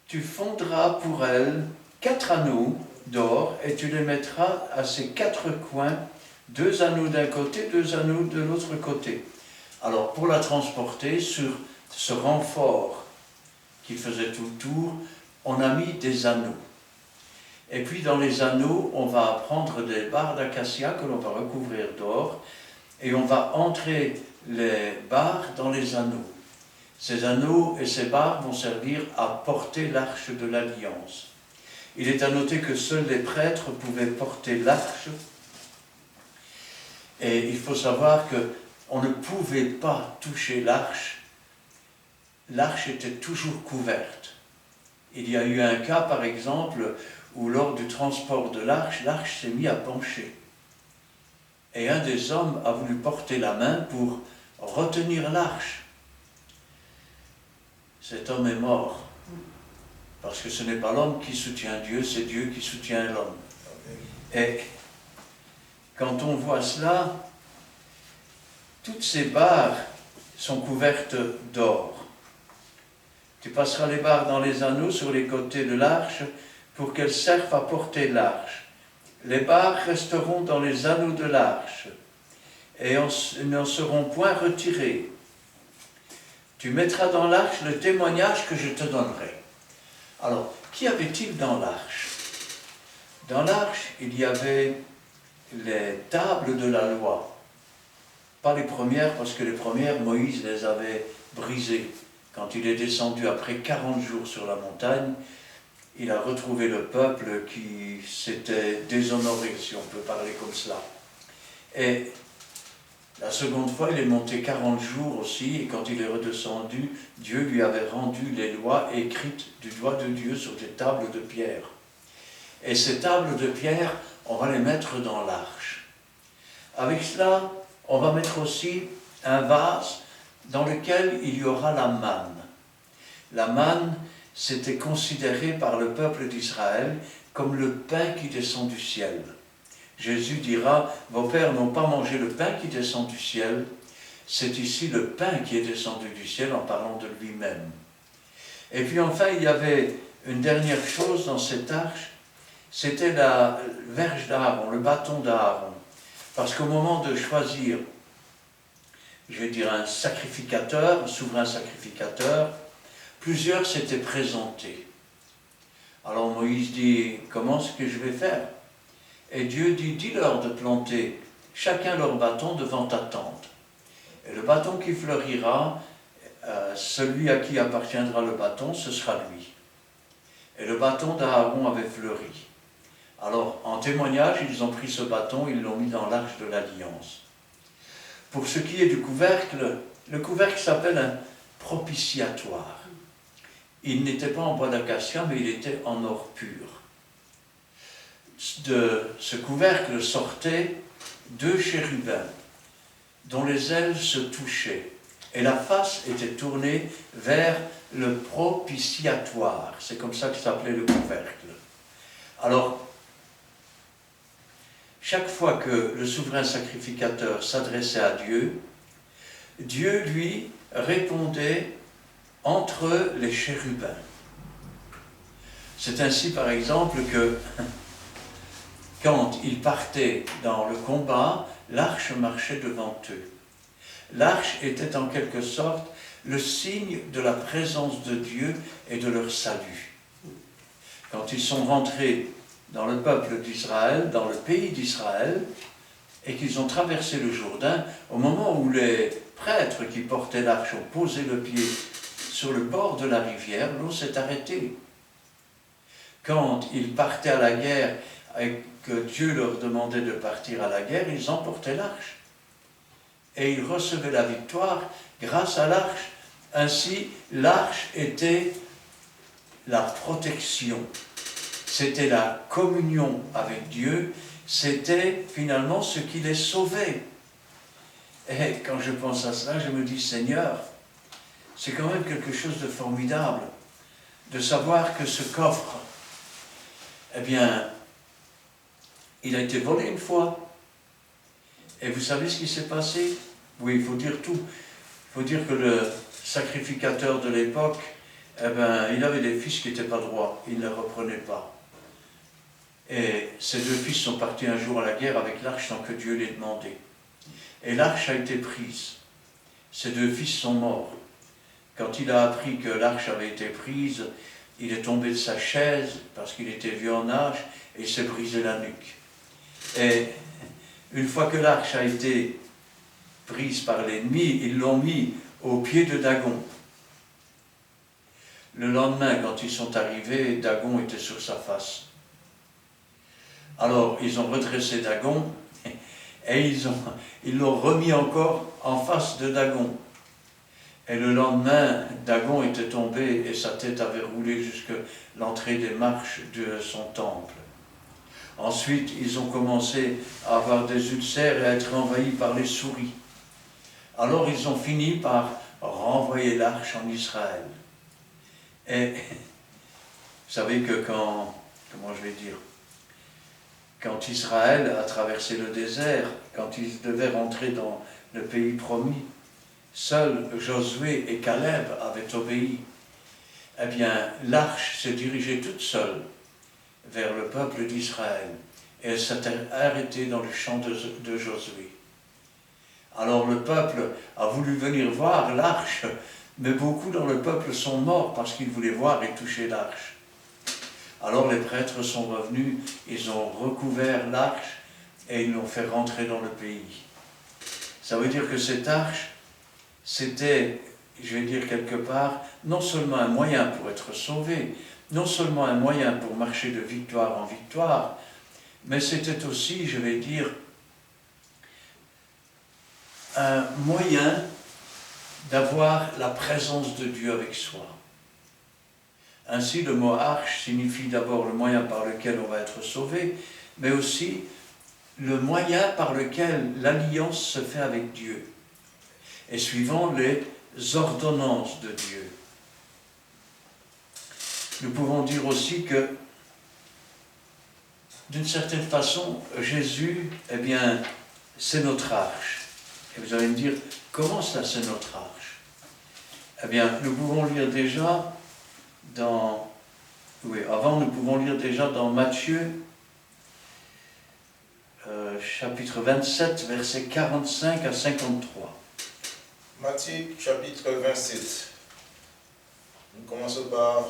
[SPEAKER 2] Tu fondras pour elle 4 anneaux d'or et tu les mettras à ses 4 coins, 2 anneaux d'un côté, 2 anneaux de l'autre côté. Alors pour la transporter sur ce renfort qui faisait tout le tour, on a mis des anneaux. Et puis dans les anneaux, on va prendre des barres d'acacia que l'on va recouvrir d'or et on va entrer les barres dans les anneaux. Ces anneaux et ces barres vont servir à porter l'arche de l'Alliance. Il est à noter que seuls les prêtres pouvaient porter l'arche. Et il faut savoir qu'on ne pouvait pas toucher l'arche. L'arche était toujours couverte. Il y a eu un cas, par exemple, où lors du transport de l'arche s'est mise à pencher. Et un des hommes a voulu porter la main pour retenir l'arche. Cet homme est mort. Parce que ce n'est pas l'homme qui soutient Dieu, c'est Dieu qui soutient l'homme. Et quand on voit cela, toutes ces barres sont couvertes d'or. Tu passeras les barres dans les anneaux sur les côtés de l'arche pour qu'elles servent à porter l'arche. Les barres resteront dans les anneaux de l'arche et n'en seront point retirées. Tu mettras dans l'arche le témoignage que je te donnerai. Alors, qu'y avait-il dans l'arche? Dans l'arche, il y avait les tables de la loi. Pas les premières, parce que les premières, Moïse les avait brisées. Quand il est descendu après 40 jours sur la montagne, il a retrouvé le peuple qui s'était déshonoré, si on peut parler comme cela. Et la seconde fois, il est monté 40 jours aussi, et quand il est redescendu, Dieu lui avait rendu les lois écrites du doigt de Dieu sur des tables de pierre. Et ces tables de pierre, on va les mettre dans l'arche. Avec cela, on va mettre aussi un vase dans lequel il y aura la manne. La manne, c'était considéré par le peuple d'Israël comme le pain qui descend du ciel. Jésus dira, vos pères n'ont pas mangé le pain qui descend du ciel, c'est ici le pain qui est descendu du ciel en parlant de lui-même. Et puis enfin, il y avait une dernière chose dans cette arche, c'était la verge d'Aaron, le bâton d'Aaron. Parce qu'au moment de choisir, je vais dire un sacrificateur, un souverain sacrificateur, plusieurs s'étaient présentés. Alors Moïse dit, comment est-ce que je vais faire? Et Dieu dit, dis-leur de planter chacun leur bâton devant ta tente. Et le bâton qui fleurira, celui à qui appartiendra le bâton, ce sera lui. Et le bâton d'Aaron avait fleuri. Alors, en témoignage, ils ont pris ce bâton, ils l'ont mis dans l'arche de l'Alliance. Pour ce qui est du couvercle, le couvercle s'appelle un propitiatoire. Il n'était pas en bois d'acacia, mais il était en or pur. De ce couvercle sortaient 2 chérubins, dont les ailes se touchaient, et la face était tournée vers le propitiatoire. C'est comme ça que s'appelait le couvercle. Alors, chaque fois que le souverain sacrificateur s'adressait à Dieu, Dieu lui répondait entre les chérubins. C'est ainsi, par exemple, que quand ils partaient dans le combat, l'arche marchait devant eux. L'arche était en quelque sorte le signe de la présence de Dieu et de leur salut. Quand ils sont rentrés dans le peuple d'Israël, dans le pays d'Israël, et qu'ils ont traversé le Jourdain, au moment où les prêtres qui portaient l'arche ont posé le pied sur le bord de la rivière, l'eau s'est arrêtée. Quand ils partaient à la guerre et que Dieu leur demandait de partir à la guerre, ils emportaient l'arche. Et ils recevaient la victoire grâce à l'arche. Ainsi, l'arche était la protection. C'était la communion avec Dieu, c'était finalement ce qui les sauvait. Et quand je pense à cela, je me dis, Seigneur, c'est quand même quelque chose de formidable, de savoir que ce coffre, eh bien, il a été volé une fois. Et vous savez ce qui s'est passé? Oui, il faut dire tout. Il faut dire que le sacrificateur de l'époque, eh bien, il avait des fils qui n'étaient pas droits, il ne les reprenait pas. Et ces 2 fils sont partis un jour à la guerre avec l'arche sans que Dieu l'ait demandé. Et l'arche a été prise. Ces 2 fils sont morts. Quand il a appris que l'arche avait été prise, il est tombé de sa chaise parce qu'il était vieux en âge et il s'est brisé la nuque. Et une fois que l'arche a été prise par l'ennemi, ils l'ont mis au pied de Dagon. Le lendemain, quand ils sont arrivés, Dagon était sur sa face. Alors, ils ont redressé Dagon et ils l'ont remis encore en face de Dagon. Et le lendemain, Dagon était tombé et sa tête avait roulé jusqu'à l'entrée des marches de son temple. Ensuite, ils ont commencé à avoir des ulcères et à être envahis par les souris. Alors, ils ont fini par renvoyer l'arche en Israël. Et vous savez que quand Israël a traversé le désert, quand ils devaient rentrer dans le pays promis. Seuls Josué et Caleb avaient obéi. Eh bien, l'arche s'est dirigée toute seule vers le peuple d'Israël et elle s'est arrêtée dans le champ de Josué. Alors le peuple a voulu venir voir l'arche, mais beaucoup dans le peuple sont morts parce qu'ils voulaient voir et toucher l'arche. Alors les prêtres sont revenus, ils ont recouvert l'arche et ils l'ont fait rentrer dans le pays. Ça veut dire que cette arche, c'était, je vais dire quelque part, non seulement un moyen pour être sauvé, non seulement un moyen pour marcher de victoire en victoire, mais c'était aussi, je vais dire, un moyen d'avoir la présence de Dieu avec soi. Ainsi, le mot arche signifie d'abord le moyen par lequel on va être sauvé, mais aussi le moyen par lequel l'alliance se fait avec Dieu, et suivant les ordonnances de Dieu. Nous pouvons dire aussi que, d'une certaine façon, Jésus, eh bien, c'est notre arche. Et vous allez me dire, comment ça c'est notre arche? Eh bien, nous pouvons lire déjà dans... Oui, avant nous pouvons lire déjà dans Matthieu, chapitre 27, versets 45 à 53.
[SPEAKER 1] Matthieu, chapitre 27. Nous commençons par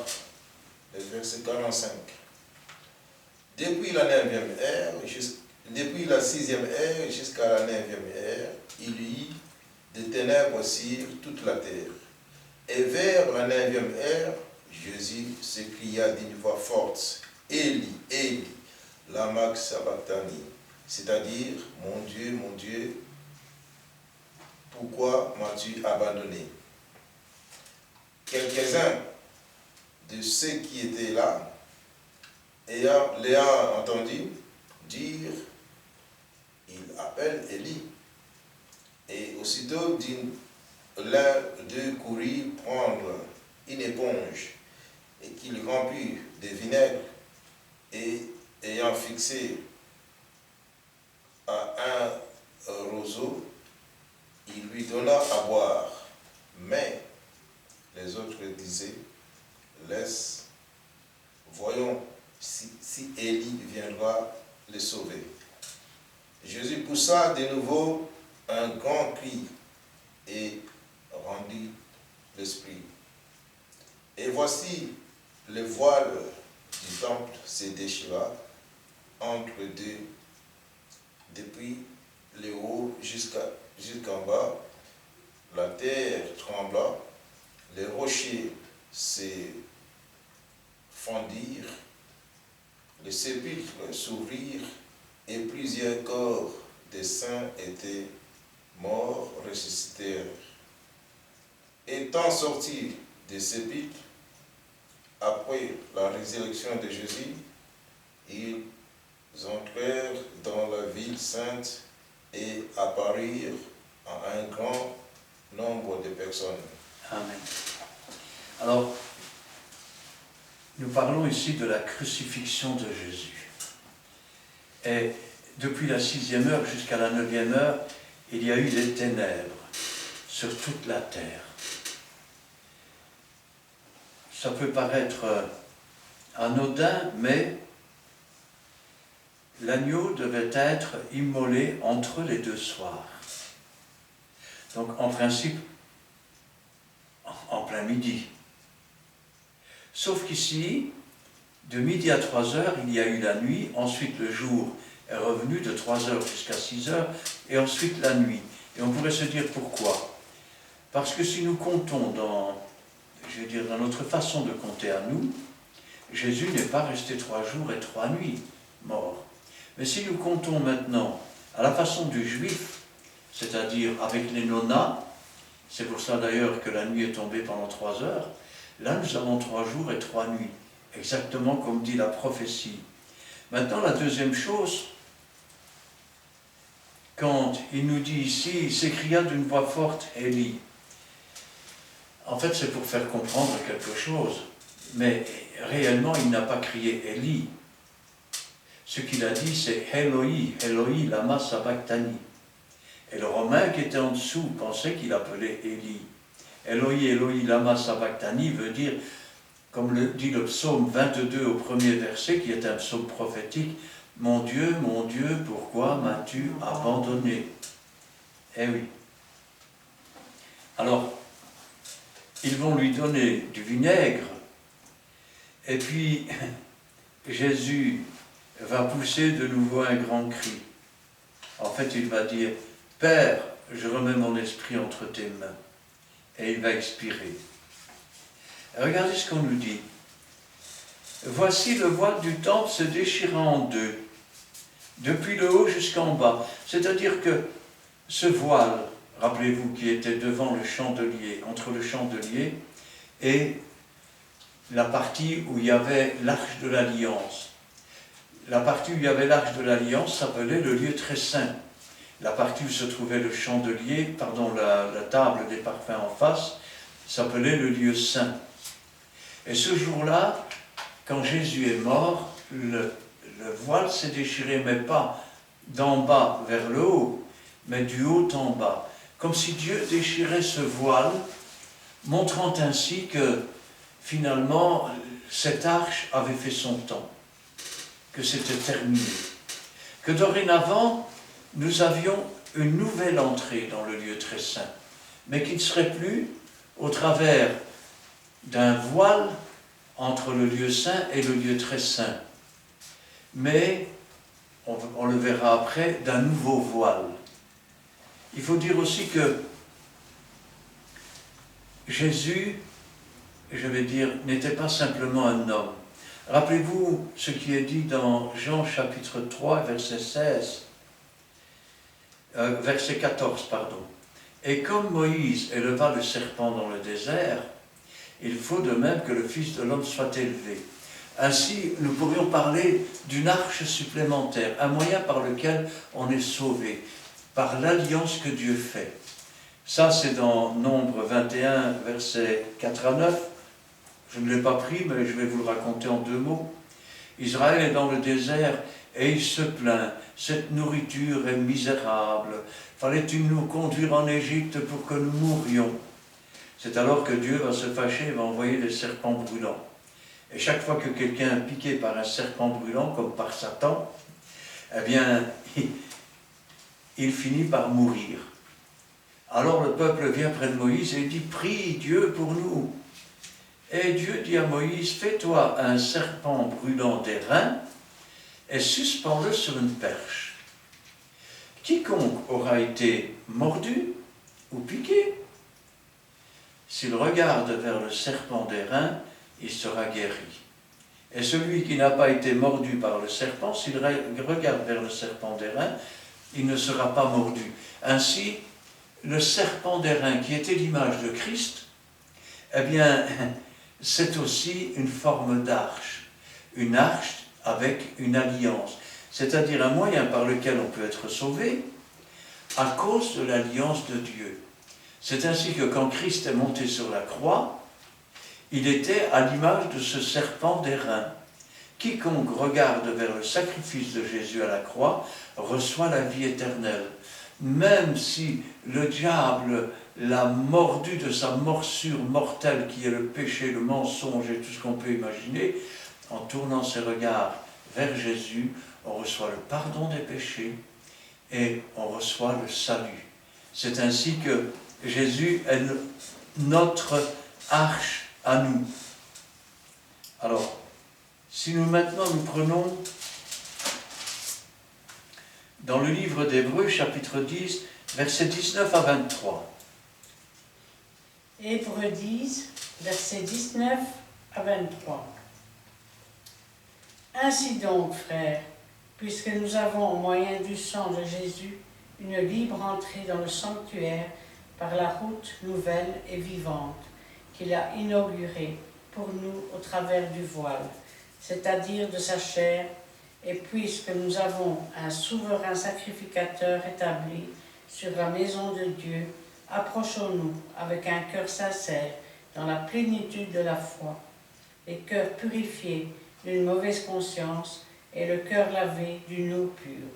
[SPEAKER 1] le verset 45. Depuis la 9e ère, depuis la 6e ère jusqu'à la 9e ère, il y eut des ténèbres sur toute la terre. Et vers la 9e ère, Jésus s'écria d'une voix forte, Élie, Élie, lama sabachthani, c'est-à-dire, mon Dieu, pourquoi m'as-tu abandonné? Quelques-uns de ceux qui étaient là, l'ayant entendu dire, il appelle Élie. Et aussitôt l'un d'eux courut prendre une éponge et qu'il remplit de vinaigre et ayant fixé à un roseau, il lui donna à boire. Mais les autres disaient, laisse, voyons si Élie viendra les sauver. Jésus poussa de nouveau un grand cri et rendit l'esprit. Et voici le voile du temple se déchira entre deux, depuis le haut jusqu'en bas. La terre trembla, les rochers se fendirent, les sépulcres s'ouvrirent, et plusieurs corps des saints étaient morts, ressuscitèrent. Étant sortis des sépulcres, après la résurrection de Jésus, ils entrèrent dans la ville sainte et apparurent à un grand nombre de personnes.
[SPEAKER 2] Amen. Alors, nous parlons ici de la crucifixion de Jésus. Et depuis la 6e heure jusqu'à la 9e heure, il y a eu des ténèbres sur toute la terre. Ça peut paraître anodin, mais l'agneau devait être immolé entre les deux soirs. Donc, en principe, en plein midi. Sauf qu'ici, de midi à 3 heures, il y a eu la nuit, ensuite le jour est revenu de 3 heures jusqu'à 6 heures, et ensuite la nuit. Et on pourrait se dire pourquoi? Parce que si nous comptons dans notre façon de compter à nous, Jésus n'est pas resté 3 jours et 3 nuits mort. Mais si nous comptons maintenant à la façon du juif, c'est-à-dire avec les nonas, c'est pour ça d'ailleurs que la nuit est tombée pendant 3 heures, là nous avons 3 jours et 3 nuits, exactement comme dit la prophétie. Maintenant la deuxième chose, quand il nous dit ici, il s'écria d'une voix forte, Élie. En fait c'est pour faire comprendre quelque chose, mais réellement il n'a pas crié Élie. Ce qu'il a dit c'est Eloi, Eloi, lama sabachthani. Et le Romain qui était en dessous pensait qu'il appelait Élie. Eloi, Eloi, lama sabachthani veut dire, comme le dit le psaume 22 au premier verset, qui est un psaume prophétique, « Mon Dieu, pourquoi m'as-tu abandonné ?» Eh oui. Alors, ils vont lui donner du vinaigre, et puis Jésus va pousser de nouveau un grand cri. En fait, il va dire, « Père, je remets mon esprit entre tes mains. » Et il va expirer. Regardez ce qu'on nous dit. Voici le voile du temple se déchirant en deux, depuis le haut jusqu'en bas. C'est-à-dire que ce voile, rappelez-vous, qui était devant le chandelier, entre le chandelier et la partie où il y avait l'arche de l'Alliance. La partie où il y avait l'arche de l'Alliance s'appelait le lieu très saint. La partie où se trouvait le chandelier, la table des parfums en face, s'appelait le lieu saint. Et ce jour-là, quand Jésus est mort, le voile s'est déchiré, mais pas d'en bas vers le haut, mais du haut en bas. Comme si Dieu déchirait ce voile, montrant ainsi que, finalement, cette arche avait fait son temps, que c'était terminé, que dorénavant, nous avions une nouvelle entrée dans le lieu très saint, mais qui ne serait plus au travers d'un voile entre le lieu saint et le lieu très saint, mais, on le verra après, d'un nouveau voile. Il faut dire aussi que Jésus, je vais dire, n'était pas simplement un homme. Rappelez-vous ce qui est dit dans Jean chapitre 3, verset 14, pardon. Et comme Moïse éleva le serpent dans le désert, il faut de même que le Fils de l'homme soit élevé. Ainsi, nous pourrions parler d'une arche supplémentaire, un moyen par lequel on est sauvé, par l'alliance que Dieu fait. Ça, c'est dans Nombre 21, versets 4 à 9. Je ne l'ai pas pris, mais je vais vous le raconter en 2 mots. Israël est dans le désert et il se plaint. Cette nourriture est misérable. Fallait-il nous conduire en Égypte pour que nous mourions? C'est alors que Dieu va se fâcher et va envoyer des serpents brûlants. Et chaque fois que quelqu'un est piqué par un serpent brûlant, comme par Satan, eh bien, il finit par mourir. Alors le peuple vient près de Moïse et dit, prie Dieu pour nous. Et Dieu dit à Moïse, fais-toi un serpent brûlant d'airain et suspends-le sur une perche. Quiconque aura été mordu ou piqué, s'il regarde vers le serpent d'airain, il sera guéri. Et celui qui n'a pas été mordu par le serpent, s'il regarde vers le serpent d'airain, il ne sera pas mordu. Ainsi, le serpent d'airain, qui était l'image de Christ, eh bien, c'est aussi une forme d'arche. Une arche avec une alliance. C'est-à-dire un moyen par lequel on peut être sauvé à cause de l'alliance de Dieu. C'est ainsi que quand Christ est monté sur la croix, il était à l'image de ce serpent d'airain. Quiconque regarde vers le sacrifice de Jésus à la croix reçoit la vie éternelle. Même si le diable l'a mordu de sa morsure mortelle qui est le péché, le mensonge et tout ce qu'on peut imaginer, en tournant ses regards vers Jésus, on reçoit le pardon des péchés et on reçoit le salut. C'est ainsi que Jésus est notre arche à nous. Alors, si nous maintenant nous prenons dans le livre d'Hébreux, chapitre 10, versets 19 à 23.
[SPEAKER 3] Hébreux 10, versets 19 à 23. Ainsi donc, frères, puisque nous avons au moyen du sang de Jésus une libre entrée dans le sanctuaire par la route nouvelle et vivante qu'il a inaugurée pour nous au travers du voile, c'est-à-dire de sa chair, et puisque nous avons un souverain sacrificateur établi sur la maison de Dieu, approchons-nous avec un cœur sincère dans la plénitude de la foi, les cœurs purifiés d'une mauvaise conscience et le cœur lavé d'une eau pure.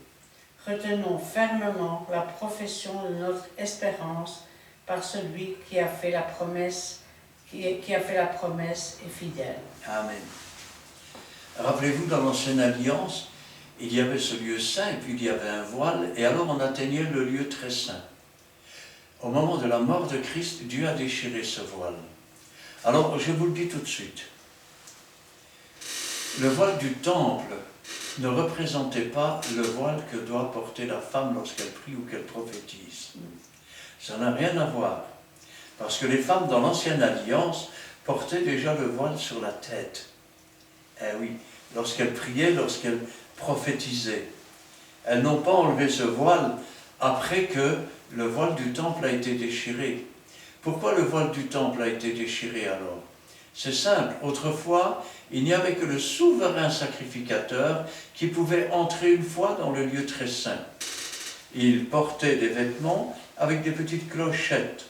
[SPEAKER 3] Retenons fermement la profession de notre espérance par celui qui a fait la promesse, qui a fait la promesse est fidèle.
[SPEAKER 2] Amen. Rappelez-vous, dans l'Ancienne Alliance, il y avait ce lieu saint, et puis il y avait un voile, et alors on atteignait le lieu très saint. Au moment de la mort de Christ, Dieu a déchiré ce voile. Alors, je vous le dis tout de suite. Le voile du temple ne représentait pas le voile que doit porter la femme lorsqu'elle prie ou qu'elle prophétise. Ça n'a rien à voir. Parce que les femmes dans l'Ancienne Alliance portaient déjà le voile sur la tête. Eh oui, lorsqu'elles priaient, lorsqu'elles prophétisaient. Elles n'ont pas enlevé ce voile après que le voile du temple a été déchiré. Pourquoi le voile du temple a été déchiré alors? C'est simple, autrefois, il n'y avait que le souverain sacrificateur qui pouvait entrer une fois dans le lieu très saint. Il portait des vêtements avec des petites clochettes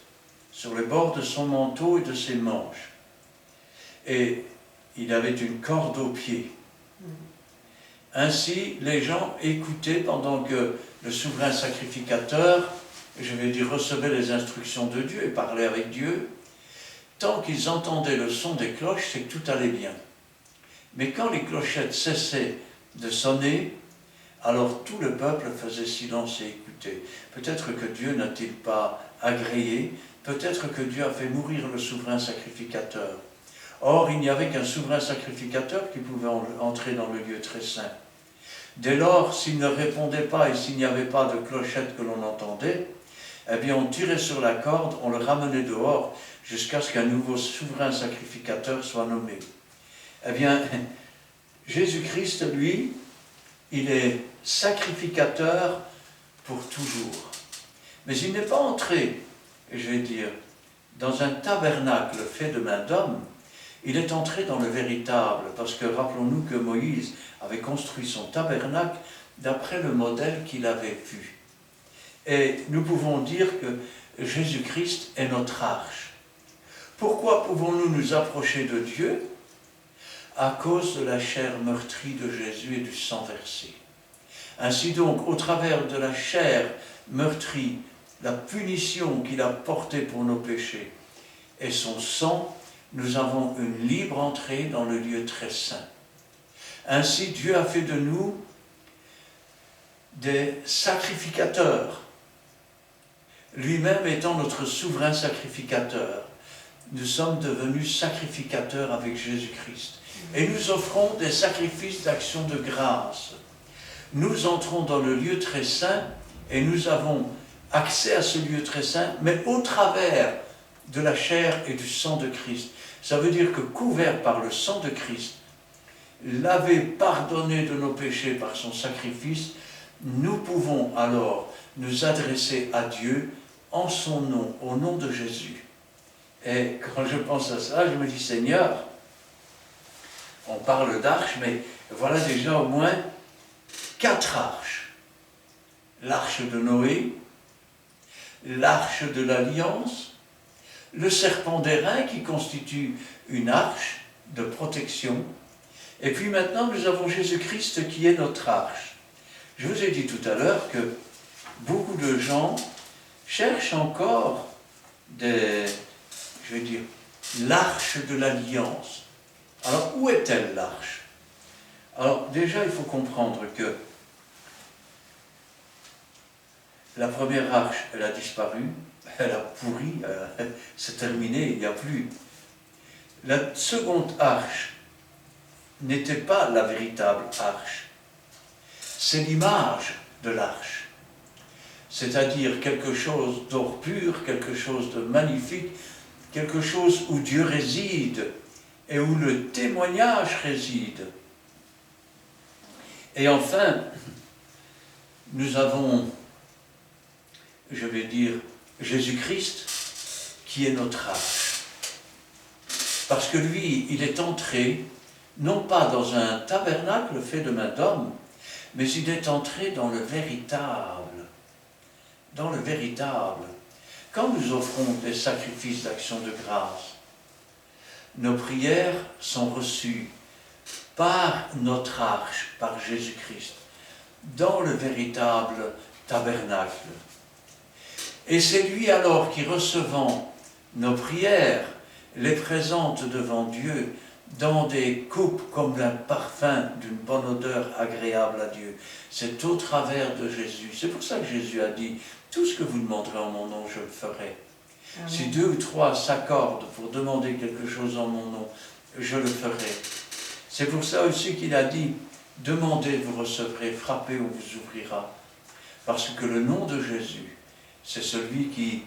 [SPEAKER 2] sur les bords de son manteau et de ses manches. Et il avait une corde aux pieds. Ainsi, les gens écoutaient pendant que le souverain sacrificateur, je vais dire, recevait les instructions de Dieu et parlait avec Dieu. Tant qu'ils entendaient le son des cloches, c'est que tout allait bien. Mais quand les clochettes cessaient de sonner, alors tout le peuple faisait silence et écoutait. Peut-être que Dieu n'a-t-il pas agréé, peut-être que Dieu a fait mourir le souverain sacrificateur. Or, il n'y avait qu'un souverain sacrificateur qui pouvait entrer dans le lieu très saint. Dès lors, s'il ne répondait pas et s'il n'y avait pas de clochette que l'on entendait, eh bien on tirait sur la corde, on le ramenait dehors jusqu'à ce qu'un nouveau souverain sacrificateur soit nommé. Eh bien, Jésus-Christ, lui, il est sacrificateur pour toujours. Mais il n'est pas entré, je vais dire, dans un tabernacle fait de main d'homme. Il est entré dans le véritable, parce que rappelons-nous que Moïse avait construit son tabernacle d'après le modèle qu'il avait vu. Et nous pouvons dire que Jésus-Christ est notre arche. Pourquoi pouvons-nous nous approcher de Dieu? À cause de la chair meurtrie de Jésus et du sang versé. Ainsi donc, au travers de la chair meurtrie, la punition qu'il a portée pour nos péchés et son sang, nous avons une libre entrée dans le lieu très saint. Ainsi, Dieu a fait de nous des sacrificateurs, lui-même étant notre souverain sacrificateur. Nous sommes devenus sacrificateurs avec Jésus-Christ. Et nous offrons des sacrifices d'action de grâce. Nous entrons dans le lieu très saint et nous avons accès à ce lieu très saint, mais au travers de la chair et du sang de Christ. Ça veut dire que couverts par le sang de Christ, lavé, pardonné de nos péchés par son sacrifice, nous pouvons alors nous adresser à Dieu en son nom, au nom de Jésus. Et quand je pense à ça, je me dis, Seigneur, on parle d'arches, mais voilà déjà au moins 4 arches. L'arche de Noé, l'arche de l'Alliance, le serpent d'airain qui constitue une arche de protection, et puis maintenant nous avons Jésus-Christ qui est notre arche. Je vous ai dit tout à l'heure que beaucoup de gens cherchent encore l'arche de l'Alliance. Alors où est-elle l'arche? Alors déjà il faut comprendre que la première arche, elle a disparu, elle a pourri, c'est terminé, il n'y a plus. La seconde arche n'était pas la véritable arche. C'est l'image de l'arche. C'est-à-dire quelque chose d'or pur, quelque chose de magnifique, quelque chose où Dieu réside et où le témoignage réside. Et enfin, nous avons, je vais dire, Jésus-Christ qui est notre arche. Parce que lui, il est entré, non pas dans un tabernacle fait de main d'homme, mais il est entré dans le véritable. Dans le véritable. Quand nous offrons des sacrifices d'action de grâce, nos prières sont reçues par notre arche, par Jésus-Christ. dans le véritable tabernacle. Et c'est lui alors qui, recevant nos prières, les présente devant Dieu dans des coupes comme d'un parfum d'une bonne odeur agréable à Dieu. C'est au travers de Jésus. C'est pour ça que Jésus a dit, tout ce que vous demanderez en mon nom, je le ferai.
[SPEAKER 3] Amen.
[SPEAKER 2] Si 2 ou 3 s'accordent pour demander quelque chose en mon nom, je le ferai. C'est pour ça aussi qu'il a dit, demandez, vous recevrez, frappez, on vous ouvrira. Parce que le nom de Jésus, c'est celui qui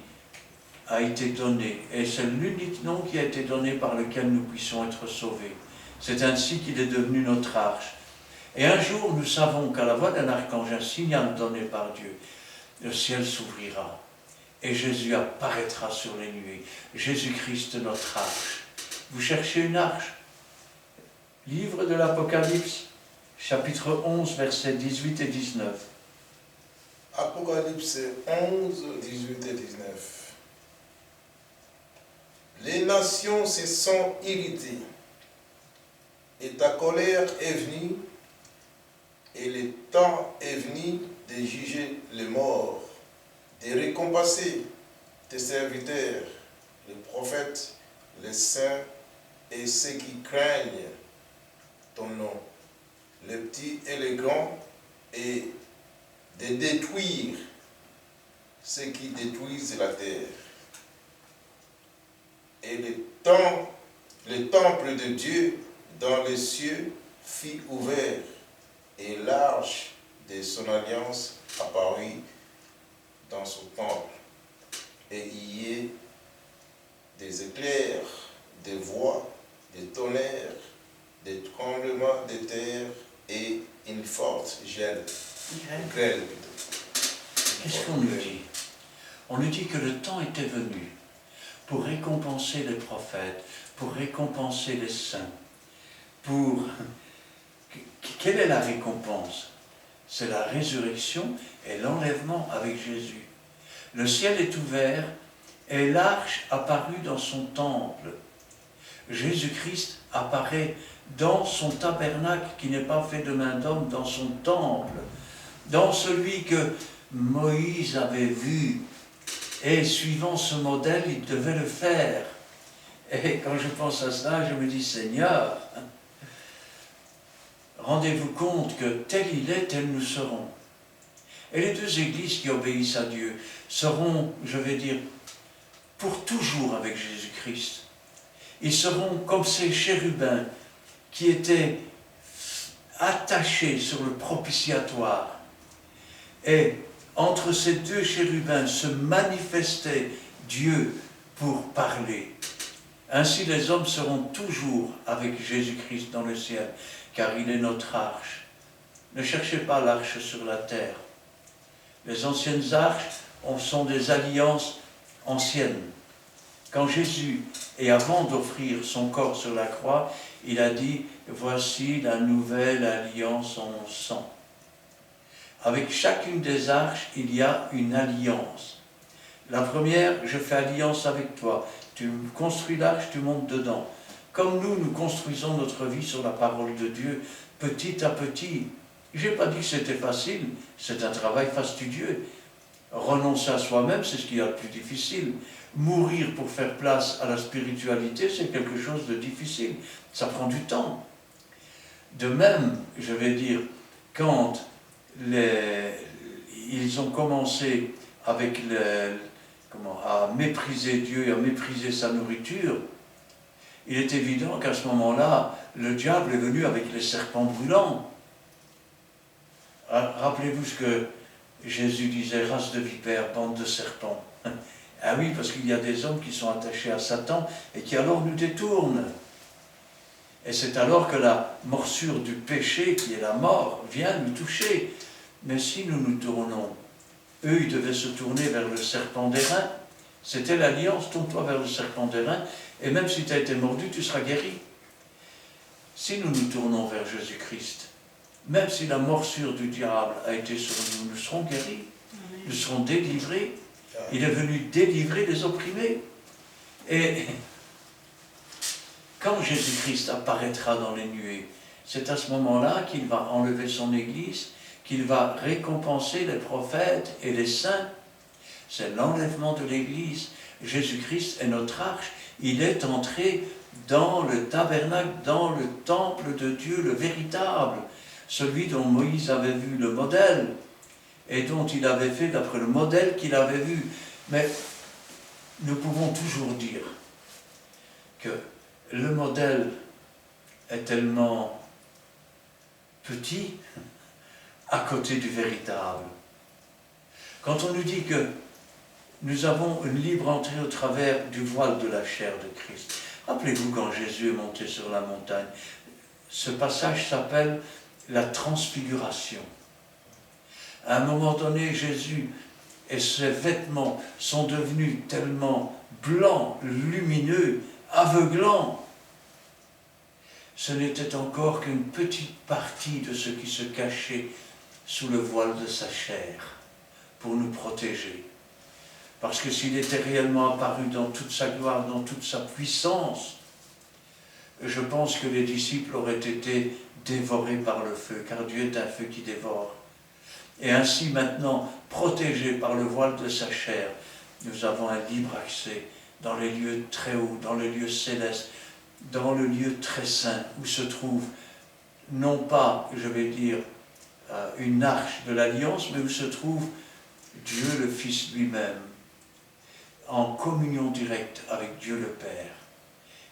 [SPEAKER 2] a été donné, et c'est l'unique nom qui a été donné par lequel nous puissions être sauvés. C'est ainsi qu'il est devenu notre arche. Et un jour, nous savons qu'à la voix d'un archange, un signal donné par Dieu, le ciel s'ouvrira, et Jésus apparaîtra sur les nuées. Jésus-Christ, notre arche. Vous cherchez une arche? Livre de l'Apocalypse, chapitre 11, versets 18 et 19.
[SPEAKER 1] Apocalypse 11, 18 et 19. Les nations se sont irritées, et ta colère est venue, et le temps est venu de juger les morts, de récompenser tes serviteurs, les prophètes, les saints et ceux qui craignent ton nom, les petits et les grands, et de détruire ceux qui détruisent la terre. Et le temple de Dieu dans les cieux fut ouvert, et l'arche de son alliance apparut dans son temple. Et il y eut des éclairs, des voix, des tonnerres, des tremblements de terre et une forte grêle. Grêle plutôt.
[SPEAKER 2] Qu'est-ce qu'on nous dit? On nous dit que le temps était venu pour récompenser les prophètes, pour récompenser les saints, pour... Quelle est la récompense? C'est la résurrection et l'enlèvement avec Jésus. Le ciel est ouvert et l'arche apparut dans son temple. Jésus-Christ apparaît dans son tabernacle qui n'est pas fait de main d'homme, dans son temple, dans celui que Moïse avait vu. Et suivant ce modèle, il devait le faire. Et quand je pense à ça, je me dis, Seigneur, rendez-vous compte que tel il est, tel nous serons. Et les deux églises qui obéissent à Dieu seront, je vais dire, pour toujours avec Jésus-Christ. Ils seront comme ces chérubins qui étaient attachés sur le propitiatoire. Et entre ces deux chérubins se manifestait Dieu pour parler. Ainsi les hommes seront toujours avec Jésus-Christ dans le ciel, car il est notre arche. Ne cherchez pas l'arche sur la terre. Les anciennes arches sont des alliances anciennes. Quand Jésus, et avant d'offrir son corps sur la croix, il a dit, voici la nouvelle alliance en mon sang. Avec chacune des arches, il y a une alliance. La première, je fais alliance avec toi. Tu construis l'arche, tu montes dedans. Comme nous construisons notre vie sur la parole de Dieu, petit à petit. Je n'ai pas dit que c'était facile, c'est un travail fastidieux. Renoncer à soi-même, c'est ce qu'il y a de plus difficile. Mourir pour faire place à la spiritualité, c'est quelque chose de difficile. Ça prend du temps. De même, je vais dire, quand ils ont commencé avec à mépriser Dieu et à mépriser sa nourriture, il est évident qu'à ce moment-là, le diable est venu avec les serpents brûlants. Rappelez-vous ce que Jésus disait, race de vipères, bande de serpents. Ah oui, parce qu'il y a des hommes qui sont attachés à Satan et qui alors nous détournent. Et c'est alors que la morsure du péché, qui est la mort, vient nous toucher. Mais si nous nous tournons, eux, ils devaient se tourner vers le serpent d'airain. C'était l'alliance, tourne-toi vers le serpent d'airain, et même si tu as été mordu, tu seras guéri. Si nous nous tournons vers Jésus-Christ, même si la morsure du diable a été sur nous, nous serons guéris, nous serons délivrés. Il est venu délivrer les opprimés. Et quand Jésus-Christ apparaîtra dans les nuées, c'est à ce moment-là qu'il va enlever son Église, qu'il va récompenser les prophètes et les saints. C'est l'enlèvement de l'Église. Jésus-Christ est notre arche. Il est entré dans le tabernacle, dans le temple de Dieu, le véritable, celui dont Moïse avait vu le modèle et dont il avait fait d'après le modèle qu'il avait vu. Mais nous pouvons toujours dire que le modèle est tellement petit à côté du véritable. Quand on nous dit que nous avons une libre entrée au travers du voile de la chair de Christ. Rappelez-vous quand Jésus est monté sur la montagne. Ce passage s'appelle la transfiguration. À un moment donné, Jésus et ses vêtements sont devenus tellement blancs, lumineux, aveuglants. Ce n'était encore qu'une petite partie de ce qui se cachait sous le voile de sa chair pour nous protéger. Parce que s'il était réellement apparu dans toute sa gloire, dans toute sa puissance, je pense que les disciples auraient été dévorés par le feu, car Dieu est un feu qui dévore. Et ainsi maintenant, protégés par le voile de sa chair, nous avons un libre accès dans les lieux très hauts, dans les lieux célestes, dans le lieu très saint, où se trouve non pas, je vais dire, une arche de l'alliance, mais où se trouve Dieu le Fils lui-même, en communion directe avec Dieu le Père,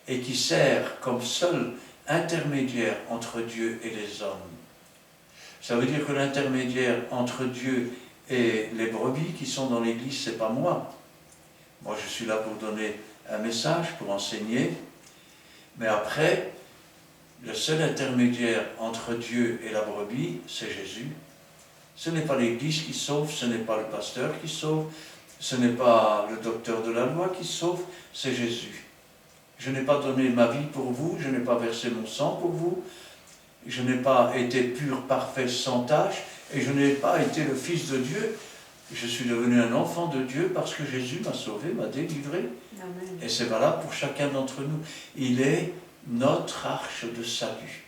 [SPEAKER 2] et qui sert comme seul intermédiaire entre Dieu et les hommes. Ça veut dire que l'intermédiaire entre Dieu et les brebis qui sont dans l'Église, c'est pas moi. Moi, je suis là pour donner un message, pour enseigner, mais après, le seul intermédiaire entre Dieu et la brebis, c'est Jésus. Ce n'est pas l'Église qui sauve, ce n'est pas le pasteur qui sauve, ce n'est pas le docteur de la loi qui sauve, c'est Jésus. Je n'ai pas donné ma vie pour vous, je n'ai pas versé mon sang pour vous, je n'ai pas été pur, parfait, sans tache, et je n'ai pas été le Fils de Dieu. Je suis devenu un enfant de Dieu parce que Jésus m'a sauvé, m'a délivré. Amen. Et c'est valable pour chacun d'entre nous. Il est notre arche de salut.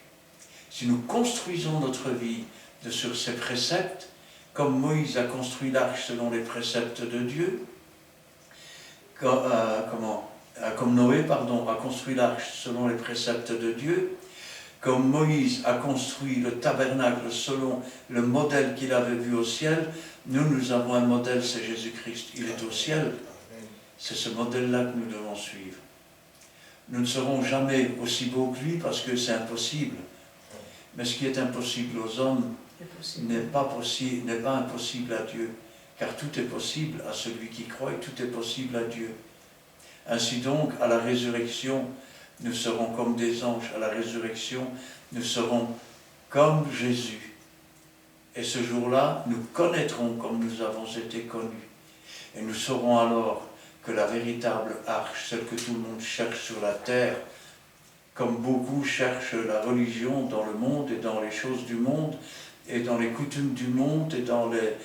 [SPEAKER 2] Si nous construisons notre vie sur ses préceptes, comme Moïse a construit l'arche selon les préceptes de Dieu, comme Noé, a construit l'arche selon les préceptes de Dieu, comme Moïse a construit le tabernacle selon le modèle qu'il avait vu au ciel, nous avons un modèle, c'est Jésus-Christ. Il est au ciel. C'est ce modèle-là que nous devons suivre. Nous ne serons jamais aussi beaux que lui parce que c'est impossible. Mais ce qui est impossible aux hommes n'est pas impossible à Dieu. Car tout est possible à celui qui croit et tout est possible à Dieu. Ainsi donc, à la résurrection, nous serons comme des anges. À la résurrection, nous serons comme Jésus. Et ce jour-là, nous connaîtrons comme nous avons été connus. Et nous saurons alors que la véritable arche, celle que tout le monde cherche sur la terre, comme beaucoup cherchent la religion dans le monde et dans les choses du monde, et dans les coutumes du monde, et dans les,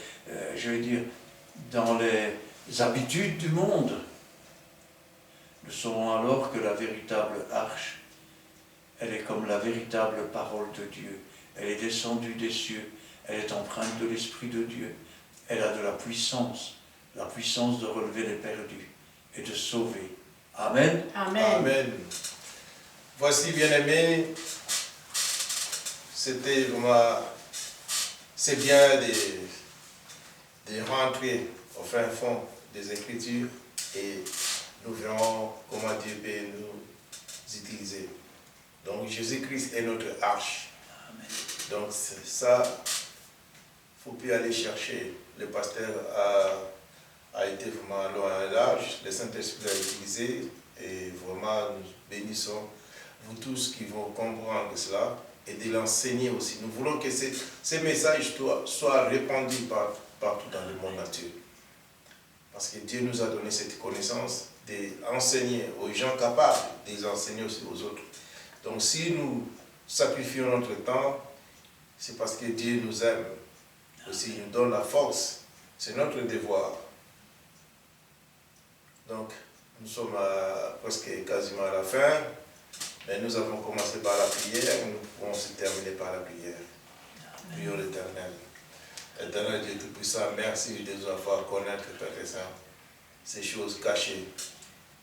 [SPEAKER 2] dans les habitudes du monde, nous saurons alors que la véritable arche, elle est comme la véritable parole de Dieu. Elle est descendue des cieux, elle est empreinte de l'Esprit de Dieu. Elle a de la puissance de relever les perdus et de sauver. Amen.
[SPEAKER 3] Amen.
[SPEAKER 1] Amen. Voici, bien-aimés, c'était vraiment, c'est bien de rentrer au fin fond des Écritures et nous verrons comment Dieu peut nous utiliser. Donc Jésus-Christ est notre arche.
[SPEAKER 2] Amen.
[SPEAKER 1] Donc ça, il ne faut plus aller chercher. Le pasteur a été vraiment loin et large. Le Saint-Esprit l'a utilisé et vraiment nous bénissons vous tous qui vont comprendre cela et de l'enseigner aussi. Nous voulons que ces messages soient répandus partout dans le monde entier. Parce que Dieu nous a donné cette connaissance d'enseigner aux gens capables, de les enseigner aussi aux autres. Donc si nous sacrifions notre temps, c'est parce que Dieu nous aime. Aussi, il nous donne la force. C'est notre devoir. Donc, nous sommes presque quasiment à la fin. Mais nous avons commencé par la prière, nous pouvons se terminer par la prière. Prions l'Éternel. Éternel Dieu Tout-Puissant, merci de nous avoir connaître, Père Saint, ces choses cachées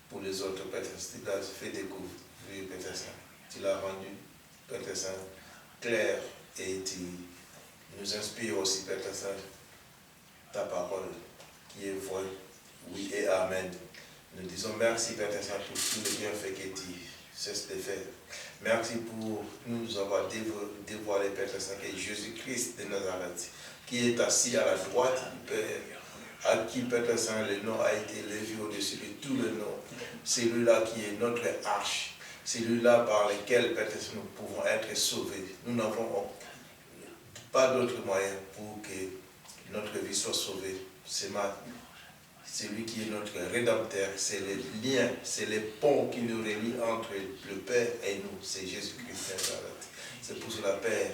[SPEAKER 1] pour les autres, Père Saint. Tu l'as fait découvrir, Père Saint. Tu l'as rendu, Père Saint, clair et tu nous inspires aussi, Père Saint, ta parole qui est vraie, oui et amen. Nous disons merci, Père Saint, pour tous les bienfaits que tu cesses de faire. Merci pour nous avoir dévoilé, Père Saint, que Jésus-Christ de Nazareth, qui est assis à la droite du Père, à qui, Père Saint, le nom a été levé au-dessus de tout le nom. Celui-là qui est notre arche, celui-là par lequel, Père Saint, nous pouvons être sauvés. Nous n'avons pas d'autre moyen pour que notre vie soit sauvée. C'est lui qui est notre rédempteur, c'est le lien, c'est le pont qui nous relie entre le Père et nous, c'est Jésus-Christ de Nazareth. C'est pour cela, Père,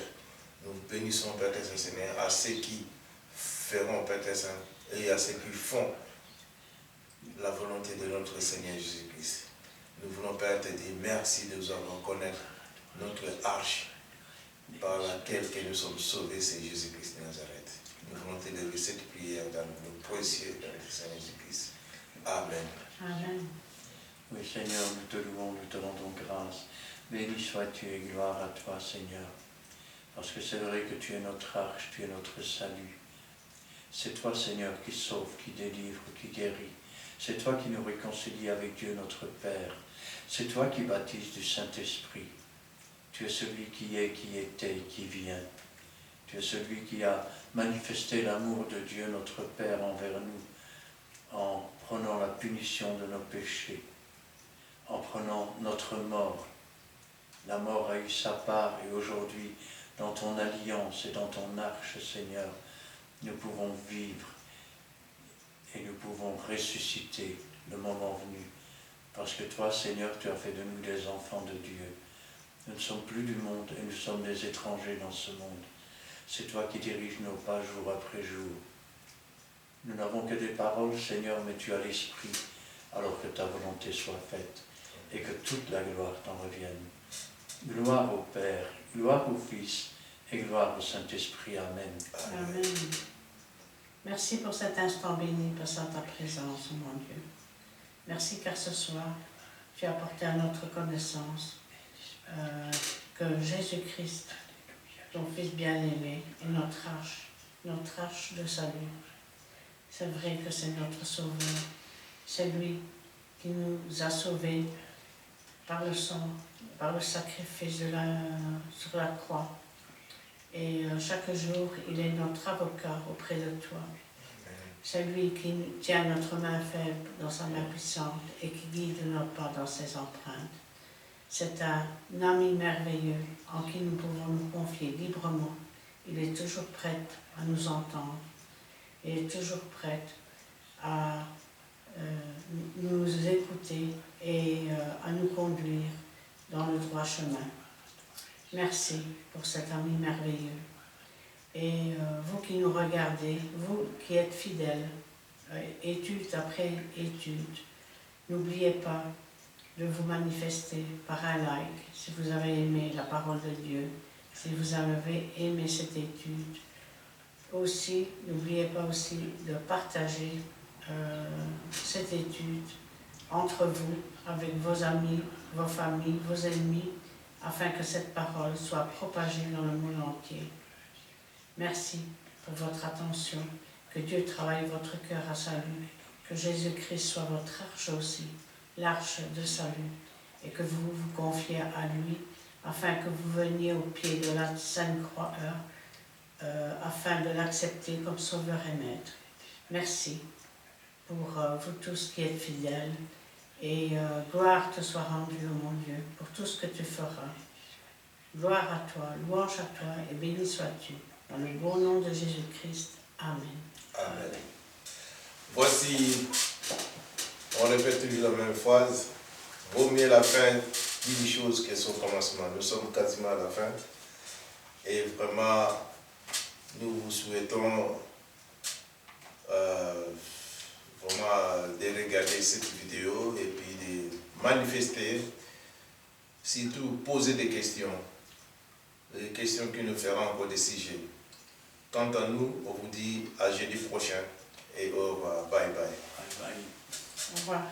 [SPEAKER 1] nous bénissons, Père Saint-Seigneur, à ceux qui feront, Père Saint, et à ceux qui font la volonté de notre Seigneur Jésus-Christ. Nous voulons, Père, te dire merci de nous avoir connaître notre arche par laquelle que nous sommes sauvés, c'est Jésus-Christ de Nazareth. Nous voulons t'élever cette prière dans le précieux de notre Seigneur Jésus-Christ. Amen.
[SPEAKER 3] Amen.
[SPEAKER 2] Oui, Seigneur, nous te louons, nous te rendons grâce. Béni sois-tu et gloire à toi, Seigneur. Parce que c'est vrai que tu es notre arche, tu es notre salut. C'est toi, Seigneur, qui sauve, qui délivre, qui guérit. C'est toi qui nous réconcilie avec Dieu, notre Père. C'est toi qui baptises du Saint-Esprit. Tu es celui qui est, qui était, qui vient. Tu es celui qui a manifesté l'amour de Dieu, notre Père, envers nous, en prenant la punition de nos péchés, en prenant notre mort. La mort a eu sa part et aujourd'hui, dans ton alliance et dans ton arche, Seigneur, nous pouvons vivre et nous pouvons ressusciter le moment venu. Parce que toi, Seigneur, tu as fait de nous des enfants de Dieu. Nous ne sommes plus du monde et nous sommes des étrangers dans ce monde. C'est toi qui diriges nos pas jour après jour. Nous n'avons que des paroles, Seigneur, mais tu as l'Esprit, alors que ta volonté soit faite et que toute la gloire t'en revienne. Gloire au Père, gloire au Fils et gloire au Saint-Esprit. Amen.
[SPEAKER 3] Amen. Merci pour cet instant béni, passant ta présence, mon Dieu. Merci car ce soir, tu as apporté à notre connaissance que Jésus-Christ, ton Fils bien-aimé, est notre arche de salut. C'est vrai que c'est notre Sauveur. C'est lui qui nous a sauvés par le sang, par le sacrifice sur la croix. Et chaque jour, il est notre avocat auprès de toi. C'est lui qui tient notre main faible dans sa main puissante et qui guide nos pas dans ses empreintes. C'est un ami merveilleux en qui nous pouvons nous confier librement. Il est toujours prêt à nous entendre. Il est toujours prêt à nous écouter et à nous conduire dans le droit chemin. Merci pour cet ami merveilleux. Et vous qui nous regardez, vous qui êtes fidèles, étude après étude, n'oubliez pas de vous manifester par un like si vous avez aimé la parole de Dieu, si vous avez aimé cette étude. Aussi, n'oubliez pas aussi de partager cette étude entre vous, avec vos amis, vos familles, vos ennemis, afin que cette parole soit propagée dans le monde entier. Merci pour votre attention, que Dieu travaille votre cœur à salut, que Jésus-Christ soit votre arche aussi, l'arche de salut, et que vous vous confiez à lui, afin que vous veniez au pied de la Sainte Croix, afin de l'accepter comme sauveur et maître. Merci pour vous tous qui êtes fidèles, et gloire te soit rendue, ô mon Dieu, pour tout ce que tu feras. Gloire à toi, louange à toi, et béni sois-tu. Dans le bon nom de Jésus-Christ. Amen.
[SPEAKER 1] Amen. Voici, on répète toujours la même phrase. Vaut mieux la fin d'une chose que son commencement. Nous sommes quasiment à la fin. Et vraiment, nous vous souhaitons vraiment de regarder cette vidéo et puis de manifester, surtout poser des questions qui nous feront encore des sujets. Quant à nous, on vous dit à jeudi prochain et au revoir. Bye bye.
[SPEAKER 2] Bye bye.
[SPEAKER 3] Au revoir.